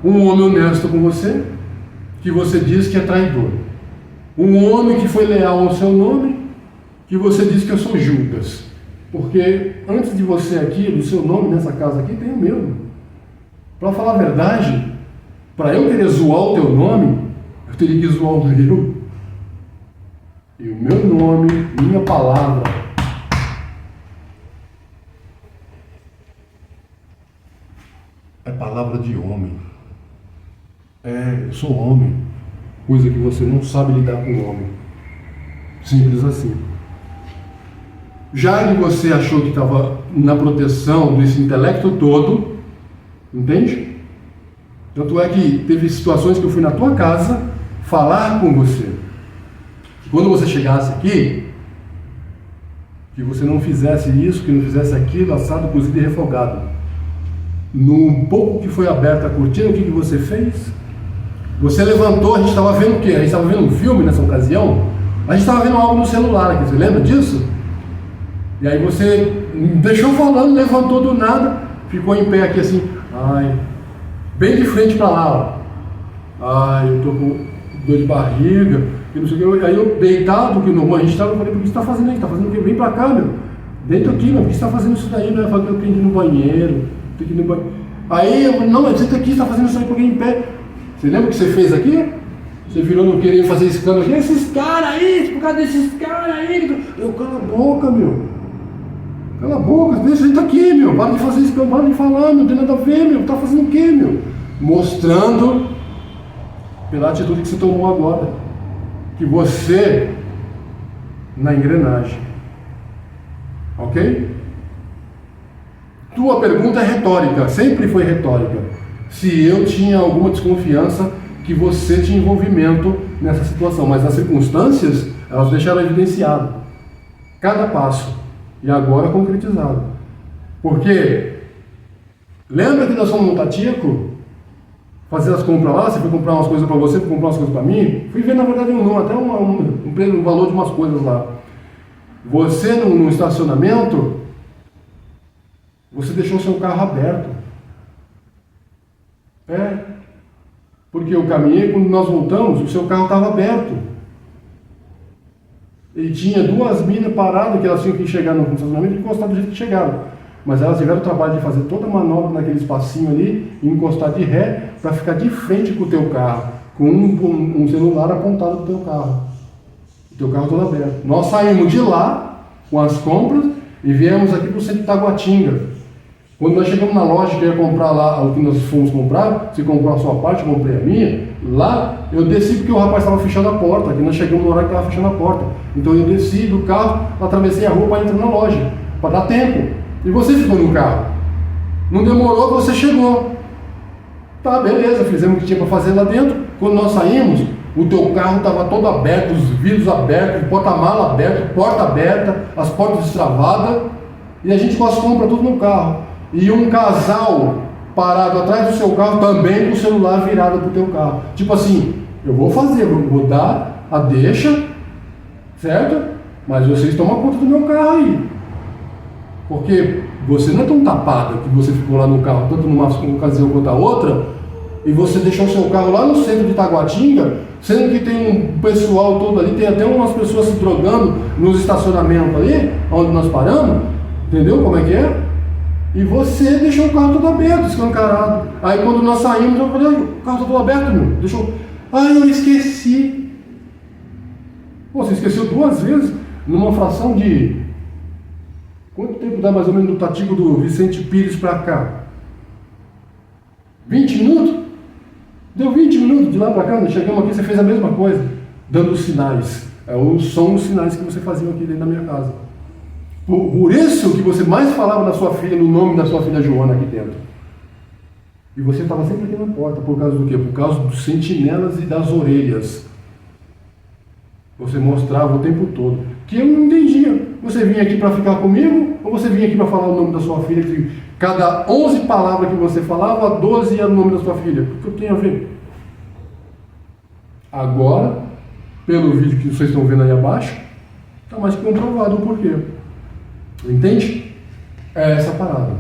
um homem honesto com você, que você diz que é traidor, um homem que foi leal ao seu nome, que você diz que eu sou Judas. Porque antes de você aqui, do seu nome nessa casa aqui, tem o meu. Para falar a verdade, para eu querer zoar o teu nome, eu teria que zoar o meu. E o meu nome, minha palavra, é palavra de homem. Eu sou homem. Coisa que você não sabe lidar com o homem. Simples assim. Já que você achou que estava na proteção desse intelecto todo, entende? Tanto é que teve situações que eu fui na tua casa falar com você. Que quando você chegasse aqui, que você não fizesse isso, que não fizesse aquilo, assado, cozido e refogado. No pouco que foi aberta a cortina, o que você fez? Você levantou, a gente estava vendo o quê? A gente estava vendo um filme nessa ocasião? A gente estava vendo algo no celular aqui, você lembra disso? E aí você deixou falando, levantou do nada, ficou em pé aqui assim, bem de frente para lá, ó. Eu tô com dor de barriga, e não sei o que. Aí eu deitado, que no a gente estava, eu falei, por que você está fazendo isso? Está fazendo o quê? Vem para cá, meu. Deita aqui, meu, por que você está fazendo isso daí? Não é fazer, eu tenho que ir no banheiro, tenho que ir no banheiro. Aí eu falei, não, mas você aqui, está fazendo isso aí porque em pé. Você lembra o que você fez aqui? Você virou não querendo fazer escândalo aqui, esses caras aí, por causa desses caras aí. Eu, cala a boca, meu. Cala a boca, deixa ele aqui, meu. Para de fazer isso, para de falar, meu. Não tem nada a ver, meu. Tá fazendo o quê, meu? Mostrando, pela atitude que você tomou agora, que você, na engrenagem. Ok? Tua pergunta é retórica, sempre foi retórica. Se eu tinha alguma desconfiança que você tinha envolvimento nessa situação. Mas as circunstâncias, elas deixaram evidenciado. Cada passo. E agora concretizado. Porque, lembra que nós fomos no Tatico? Fazer as compras lá, você foi comprar umas coisas para você, foi comprar umas coisas para mim? Fui ver, na verdade, até um valor de umas coisas lá. Você, no estacionamento, você deixou o seu carro aberto. Porque eu caminhei, quando nós voltamos, o seu carro estava aberto. E tinha 2 minas paradas, que elas tinham que chegar no estacionamento e encostar do jeito que chegaram. Mas elas tiveram o trabalho de fazer toda a manobra naquele espacinho ali, e encostar de ré, para ficar de frente com o teu carro, com um celular apontado pro teu carro. O teu carro todo aberto. Nós saímos de lá, com as compras, e viemos aqui para o centro de Taguatinga. Quando nós chegamos na loja que ia comprar lá o que nós fomos comprar, você comprou a sua parte, eu comprei a minha, lá eu desci porque o rapaz estava fechando a porta, que nós chegamos no horário que estava fechando a porta. Então eu desci do carro, atravessei a rua para entrar na loja, para dar tempo. E você ficou no carro. Não demorou, você chegou. Tá, beleza, fizemos o que tinha para fazer lá dentro. Quando nós saímos, o teu carro estava todo aberto, os vidros abertos, o porta-mala aberto, porta aberta, as portas destravadas, e a gente com as compras tudo no carro. E um casal parado atrás do seu carro também com o celular virado pro teu carro. Tipo assim, eu vou fazer, vou dar a deixa, certo? Mas vocês tomam conta do meu carro aí. Porque você não é tão tapada que você ficou lá no carro, tanto numa ocasião quanto a outra, e você deixou o seu carro lá no centro de Taguatinga, sendo que tem um pessoal todo ali, tem até umas pessoas se drogando nos estacionamentos ali, onde nós paramos, entendeu como é que é? E você deixou o carro todo aberto, escancarado. Aí quando nós saímos, eu falei, o carro tá todo aberto, meu. Deixou. Ai, eu esqueci. Pô, você esqueceu 2 vezes, numa fração de... Quanto tempo dá mais ou menos do Tatigo do Vicente Pires pra cá? 20 minutos? Deu 20 minutos de lá pra cá, nós chegamos aqui, você fez a mesma coisa, dando sinais. São os sinais que você fazia aqui dentro da minha casa. Por isso que você mais falava da sua filha, no nome da sua filha Joana aqui dentro. E você estava sempre aqui na porta, por causa do quê? Por causa dos sentinelas e das orelhas. Você mostrava o tempo todo. Que eu não entendia. Você vinha aqui para ficar comigo, ou você vinha aqui para falar o nome da sua filha? Que cada 11 palavras que você falava, 12 ia no nome da sua filha. O que eu tenho a ver? Agora, pelo vídeo que vocês estão vendo aí abaixo, está mais que comprovado o porquê. Entende? É essa parada.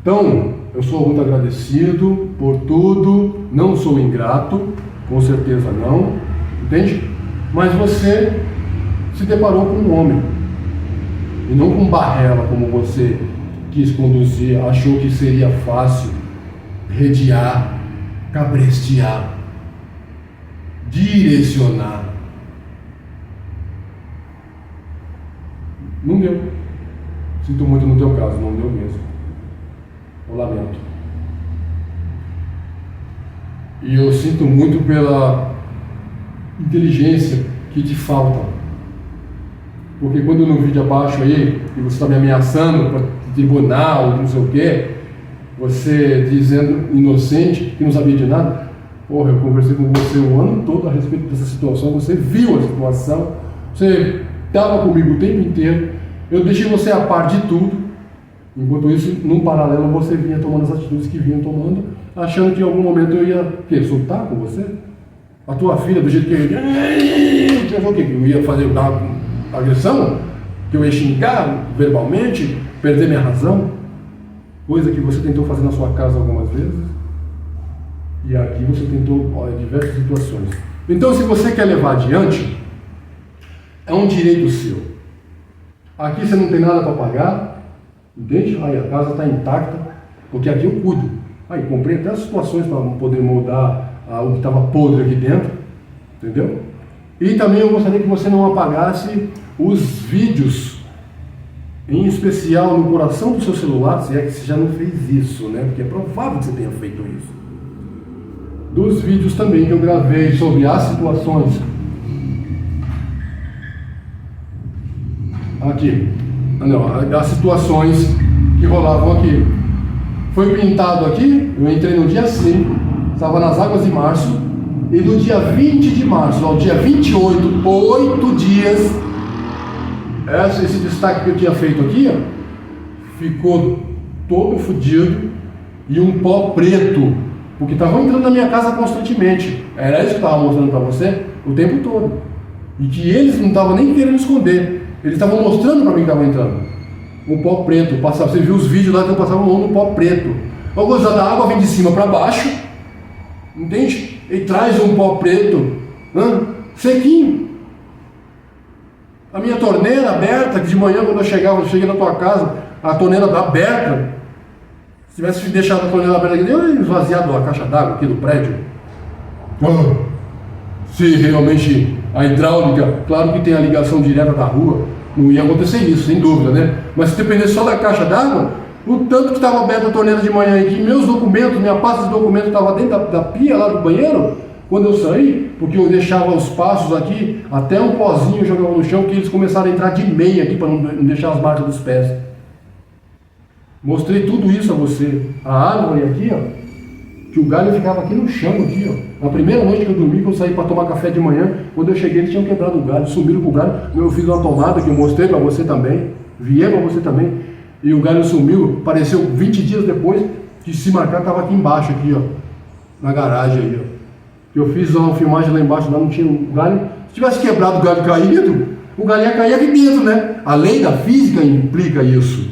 Então, eu sou muito agradecido por tudo, não sou ingrato, com certeza não, entende? Mas você se deparou com um homem, e não com Barrela, como você quis conduzir, achou que seria fácil redear, cabrestear, direcionar. Não deu. Sinto muito no teu caso, não deu mesmo. Eu lamento. E eu sinto muito pela inteligência que te falta. Porque quando no vídeo abaixo aí, e você está me ameaçando para tribunal, não sei o quê, você dizendo inocente, que não sabia de nada, porra, eu conversei com você o ano todo a respeito dessa situação, você viu a situação, você estava comigo o tempo inteiro, eu deixei você a par de tudo, enquanto isso, num paralelo, você vinha tomando as atitudes que vinha tomando, achando que em algum momento eu ia soltar com você? A tua filha, do jeito que eu ia... Você achou o quê? Que eu ia fazer uma agressão? Que eu ia xingar verbalmente? Perder minha razão? Coisa que você tentou fazer na sua casa algumas vezes. E aqui você tentou diversas situações. Então, se você quer levar adiante, é um direito seu. Aqui você não tem nada para pagar, entende? Aí a casa está intacta, porque aqui eu cuido. Aí comprei até as situações para poder moldar o que estava podre aqui dentro, entendeu? E também eu gostaria que você não apagasse os vídeos, em especial no coração do seu celular, se é que você já não fez isso, né? Porque é provável que você tenha feito isso. Dos vídeos também que eu gravei sobre as situações. Aqui. Não, as situações que rolavam aqui. Foi pintado aqui, eu entrei no dia 5, estava nas águas de março, e do dia 20 de março ao dia 28, por 8 dias, esse destaque que eu tinha feito aqui, ó, ficou todo fodido e um pó preto, porque estavam entrando na minha casa constantemente. Era isso que eu estava mostrando para você o tempo todo. E que eles não estavam nem querendo esconder, eles estavam mostrando para mim que estavam entrando. O pó preto, passava, você viu os vídeos lá que eu passava no pó preto. Alguns da água vem de cima para baixo, entende? E traz um pó preto, sequinho. A minha torneira aberta, que de manhã quando eu cheguei na tua casa, a torneira aberta, se tivesse deixado a torneira aberta aqui, eu ia esvaziado a caixa d'água aqui do prédio. Se realmente a hidráulica, claro que tem a ligação direta da rua, não ia acontecer isso, sem dúvida, né? Mas se dependesse só da caixa d'água, o tanto que estava aberta a torneira de manhã e que meus documentos, minha pasta de documentos estava dentro da pia lá do banheiro, quando eu saí, porque eu deixava os passos aqui, até um pozinho eu jogava no chão, que eles começaram a entrar de meia aqui para não deixar as marcas dos pés. Mostrei tudo isso a você. A árvore aqui, ó, que o galho ficava aqui no chão, aqui, ó. Na primeira noite que eu dormi, que eu saí para tomar café de manhã, quando eu cheguei eles tinham quebrado o galho, sumiram com o galho. Eu fiz uma tomada que eu mostrei para você também, vier para você também, e o galho sumiu, apareceu 20 dias depois, que se marcar estava aqui embaixo, aqui, ó, na garagem aí, ó. Eu fiz uma filmagem lá embaixo, lá não tinha o galho. Se tivesse quebrado o galho caído, o galho ia cair aqui dentro, né? A lei da física implica isso.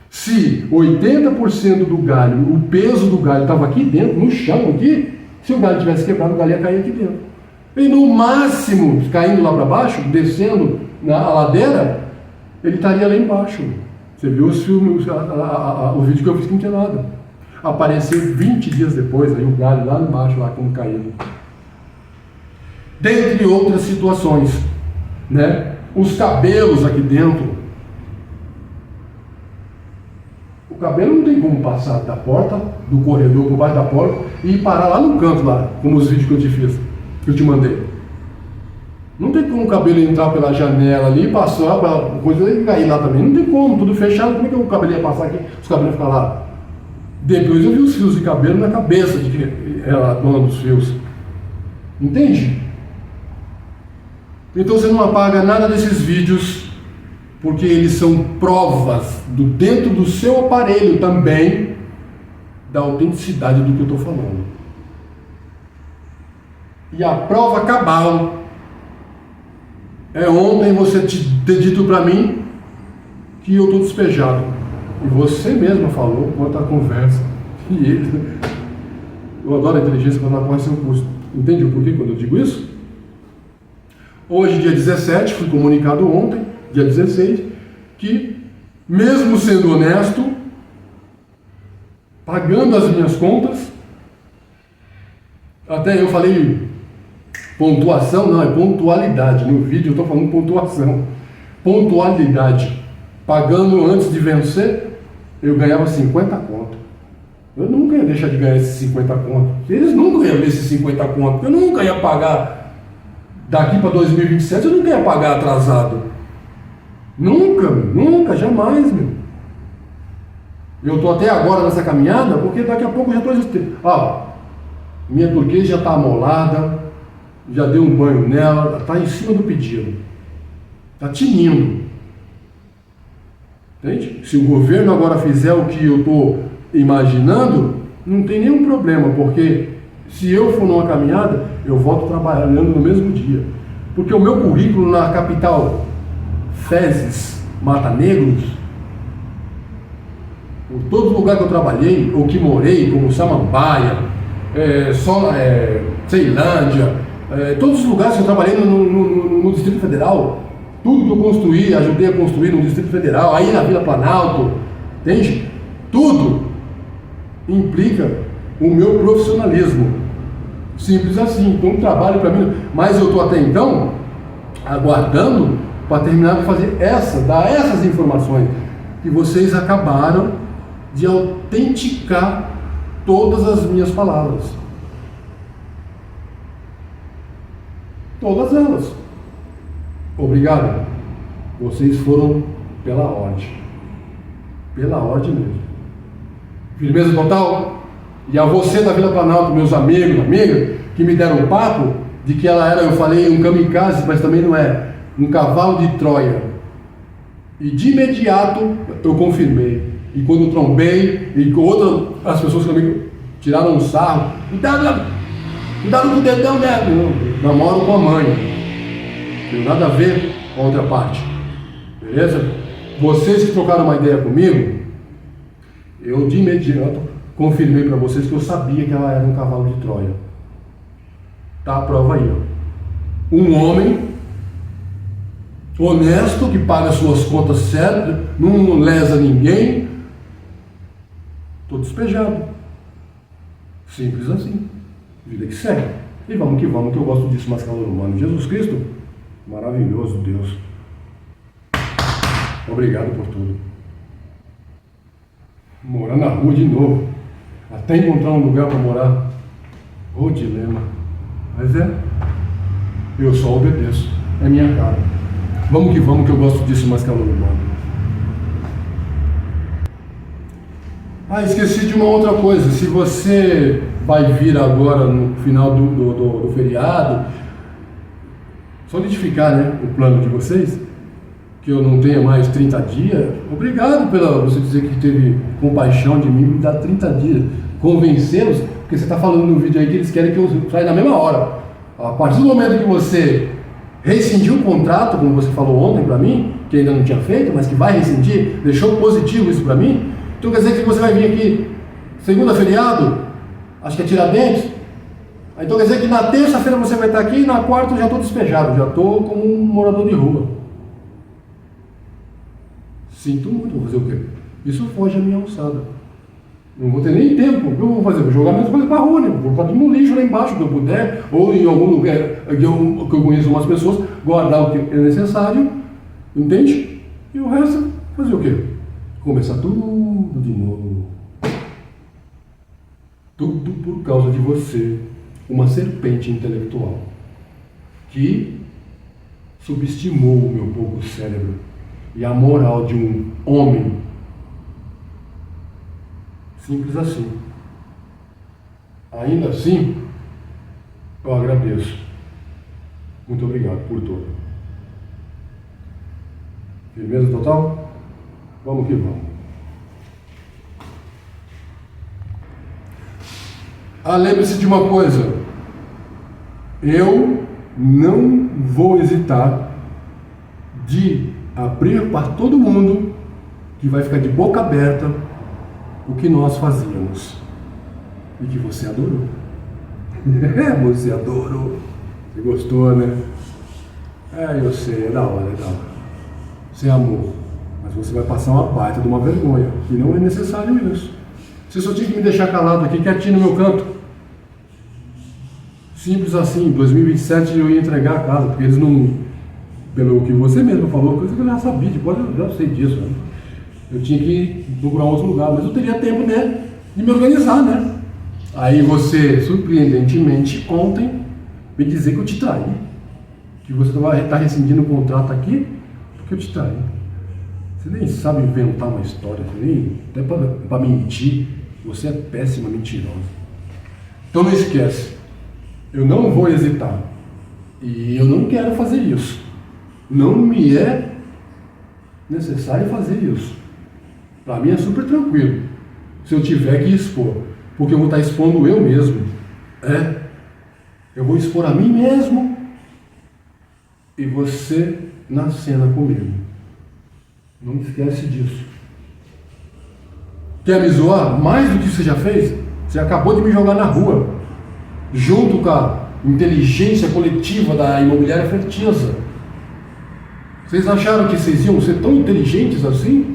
Se 80% do galho, o peso do galho estava aqui dentro, no chão aqui, se o galho tivesse quebrado, o galho ia cair aqui dentro. E no máximo, caindo lá para baixo, descendo na ladeira, ele estaria lá embaixo. Você viu os filmes, o vídeo que eu fiz que não tinha nada. Apareceu 20 dias depois, aí o galho lá embaixo, lá como caído. Dentre outras situações, né? Os cabelos aqui dentro. O cabelo não tem como passar da porta, do corredor por baixo da porta e parar lá no canto, lá, como os vídeos que eu te fiz, que eu te mandei. Não tem como o cabelo entrar pela janela ali, passar pela coisa e cair lá também. Não tem como, tudo fechado. Como é que o cabelo ia passar aqui? Os cabelos iam ficar lá. Depois eu vi os fios de cabelo na cabeça de que era a dona dos fios. Entende? Então você não apaga nada desses vídeos, porque eles são provas dentro do seu aparelho também da autenticidade do que eu estou falando. E a prova cabal é ontem você ter dito para mim que eu estou despejado. E você mesma falou quanto à conversa. E ele... Eu adoro a inteligência quando ela corre seu curso. Entende o porquê quando eu digo isso? Hoje, dia 17, fui comunicado ontem, dia 16, que mesmo sendo honesto, pagando as minhas contas, até eu falei pontuação, não, é pontualidade. No vídeo eu estou falando pontuação. Pontualidade. Pagando antes de vencer, eu ganhava 50 conto. Eu nunca ia deixar de ganhar esses 50 conto. Eles nunca iam ver esses 50 conto. Eu nunca ia pagar, daqui para 2027, eu nunca ia pagar atrasado. Nunca, jamais, meu. Eu estou até agora nessa caminhada, porque daqui a pouco eu já estou... minha turquesa já está amolada, já dei um banho nela, está em cima do pedido. Está tinindo. Entende? Se o governo agora fizer o que eu estou imaginando, não tem nenhum problema, porque se eu for numa caminhada, eu volto trabalhando no mesmo dia. Porque o meu currículo na capital Fezes, Mata Negros, por todo lugar que eu trabalhei, ou que morei, como Samambaia, Ceilândia, todos os lugares que eu trabalhei no Distrito Federal, tudo que eu construí, ajudei a construir no Distrito Federal, aí na Vila Planalto, entende? Tudo implica o meu profissionalismo. Simples assim. Então o trabalho para mim, mas eu estou até então aguardando para terminar de fazer dar essas informações que vocês acabaram de autenticar todas as minhas palavras. Todas elas. Obrigado. Vocês foram pela ordem. Pela ordem mesmo. Firmeza total? E a você da Vila Planalto, meus amigos, amigas, que me deram um papo de que ela era, eu falei, um kamikaze, mas também não é, um cavalo de Troia. E de imediato eu confirmei. E quando eu trombei, e as pessoas comigo tiraram um sarro, cuidado com o dedão dela. Não, namoro com a mãe. Não tem nada a ver com a outra parte. Beleza? Vocês que trocaram uma ideia comigo, eu de imediato confirmei para vocês que eu sabia que ela era um cavalo de Troia. Tá a prova aí, ó. Um homem honesto, que paga suas contas certas, não lesa ninguém. Estou despejado. Simples assim. Vida que segue. E vamos, que eu gosto disso mais calor humano. Jesus Cristo, maravilhoso Deus. Obrigado por tudo. Morar na rua de novo. Até encontrar um lugar para morar. Ô dilema. Mas eu só obedeço. É minha cara. Vamos, que eu gosto disso mais calor humano. Ah, esqueci de uma outra coisa. Se você vai vir agora no final do feriado, solidificar, né, o plano de vocês, que eu não tenha mais 30 dias, obrigado pela você dizer que teve compaixão de mim, me dá 30 dias, convencê-los, porque você está falando no vídeo aí que eles querem que eu saia na mesma hora. A partir do momento que você rescindiu o contrato, como você falou ontem para mim, que ainda não tinha feito, mas que vai rescindir, deixou positivo isso para mim, então quer dizer que você vai vir aqui segunda feriado, acho que é Tiradentes, então quer dizer que na terça-feira você vai estar aqui e na quarta eu já estou despejado, já estou como um morador de rua. Sinto muito, vou fazer o quê? Isso foge a minha alçada. Não vou ter nem tempo. O que eu vou fazer? Vou jogar minhas coisas para a rua, né? Vou botar no lixo lá embaixo, que eu puder, ou em algum lugar que eu conheço umas pessoas, guardar o que é necessário, entende? E o resto, fazer o quê? Começar tudo de novo. Tudo por causa de você, uma serpente intelectual, que subestimou o meu pouco cérebro e a moral de um homem. Simples assim. Ainda assim, eu agradeço. Muito obrigado por tudo. Firmeza total? Vamos que vamos. Lembre-se de uma coisa. Eu não vou hesitar de abrir para todo mundo que vai ficar de boca aberta o que nós fazíamos e que você adorou. Você adorou. Você gostou, né? Eu sei, é da hora, é da hora. Você amou, mas você vai passar uma baita de uma vergonha e não é necessário isso. Você só tinha que me deixar calado aqui, quietinho no meu canto. Simples assim. Em 2027 eu ia entregar a casa, porque eles não, pelo que você mesmo falou, coisa que eu já sabia, depois eu já sei disso, né? Eu tinha que procurar outro lugar, mas eu teria tempo, né, de me organizar, né? Aí você, surpreendentemente, ontem, me dizer que eu te traí, que você vai estar rescindindo o contrato aqui, porque eu te traí. Você nem sabe inventar uma história, você nem, até para mentir, você é péssima mentirosa. Então não esquece, eu não vou hesitar, e eu não quero fazer isso. Não me é necessário fazer isso. Para mim é super tranquilo, se eu tiver que expor, porque eu vou estar expondo eu mesmo. Eu vou expor a mim mesmo e você na cena comigo. Não esquece disso. Quer me zoar mais do que você já fez? Você acabou de me jogar na rua, junto com a inteligência coletiva da imobiliária Fertiza. Vocês acharam que vocês iam ser tão inteligentes assim?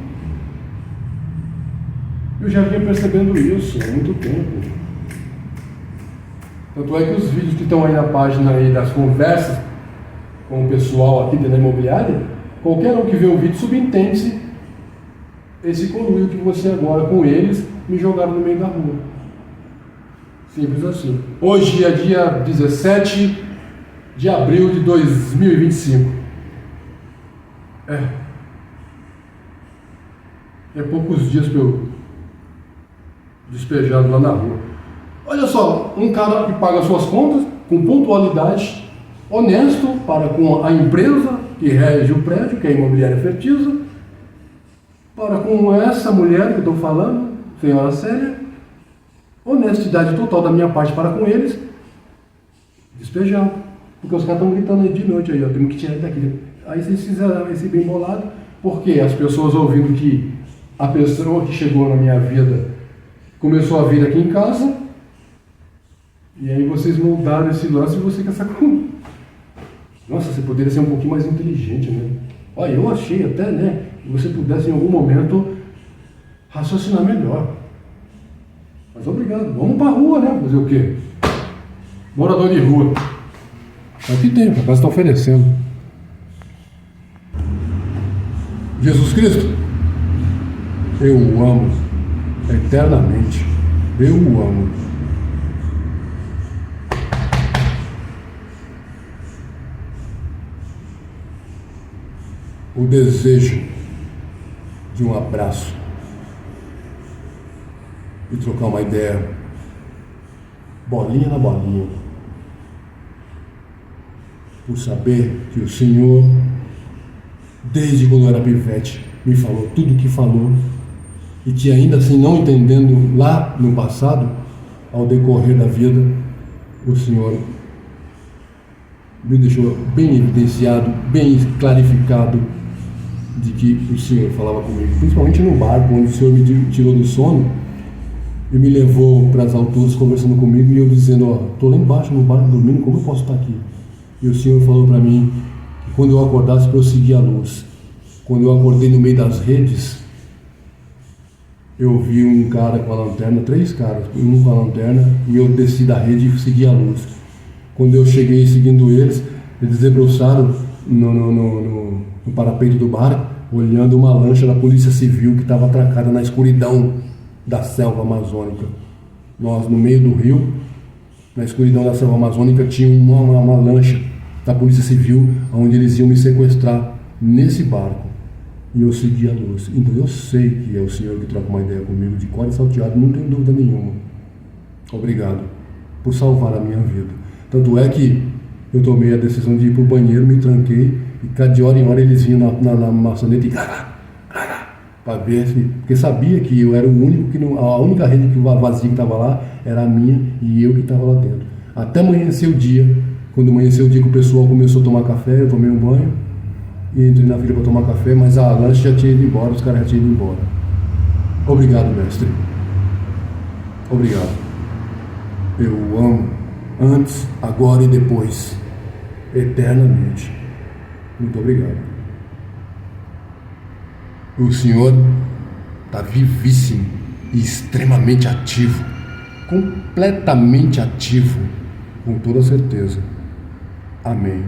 Eu já vinha percebendo isso há muito tempo. Tanto é que os vídeos que estão aí na página aí das conversas com o pessoal aqui dentro da imobiliária, qualquer um que vê o vídeo subentende-se esse conluio que você agora com eles me jogaram no meio da rua. Simples assim. Hoje é dia 17 de abril de 2025. É poucos dias para eu despejado lá na rua. Olha só, um cara que paga suas contas com pontualidade, honesto para com a empresa que rege o prédio, que é a imobiliária Fertiza, para com essa mulher que eu estou falando, senhora Célia, honestidade total da minha parte para com eles, despejado, porque os caras estão gritando aí de noite, aí, ó, temos que tirar ele daqui. Aí vocês fizeram esse bem bolado, porque as pessoas ouvindo que a pessoa que chegou na minha vida começou a vir aqui em casa, e aí vocês moldaram esse lance e você quer sacar. Nossa, você poderia ser um pouquinho mais inteligente, né? Olha, eu achei até, né, que você pudesse em algum momento raciocinar melhor. Mas obrigado, vamos pra rua, né? Fazer o quê? Morador de rua. É o que tem, a casa está oferecendo. Jesus Cristo, eu o amo eternamente. Eu o amo. O desejo de um abraço e trocar uma ideia, bolinha na bolinha, por saber que o Senhor, desde quando eu era pivete, me falou tudo o que falou, e que ainda assim, não entendendo lá no passado, ao decorrer da vida, o Senhor me deixou bem evidenciado, bem clarificado de que o Senhor falava comigo, principalmente no barco, onde o Senhor me tirou do sono e me levou para as alturas conversando comigo, e eu dizendo: ó, estou lá embaixo no barco dormindo, como eu posso estar aqui? E o Senhor falou para mim que quando eu acordasse para eu seguir a luz. Quando eu acordei no meio das redes, eu vi um cara com a lanterna, 3 caras, um com a lanterna, e eu desci da rede e segui a luz. Quando eu cheguei seguindo eles debruçaram no parapeito do barco, olhando uma lancha da Polícia Civil que estava atracada na escuridão da selva amazônica. Nós, no meio do rio, na escuridão da selva amazônica, tinha uma lancha da Polícia Civil, onde eles iam me sequestrar nesse barco. E eu segui a luz. Então eu sei que é o Senhor que troca uma ideia comigo de cor e salteado, não tenho dúvida nenhuma. Obrigado por salvar a minha vida. Tanto é que eu tomei a decisão de ir para o banheiro, me tranquei, e de hora em hora eles vinham na maçaneta e para ver se... Porque sabia que eu era o único, a única rede vazia que estava lá era a minha, e eu que estava lá dentro. Até amanhecer o dia. Quando amanheceu o dia que o pessoal começou a tomar café, eu tomei um banho e entrei na fila para tomar café, mas a lancha já tinha ido embora, os caras já tinham ido embora. Obrigado, mestre. Obrigado. Eu amo antes, agora e depois, eternamente. Muito obrigado. O Senhor está vivíssimo e extremamente ativo, completamente ativo, com toda certeza. Amém.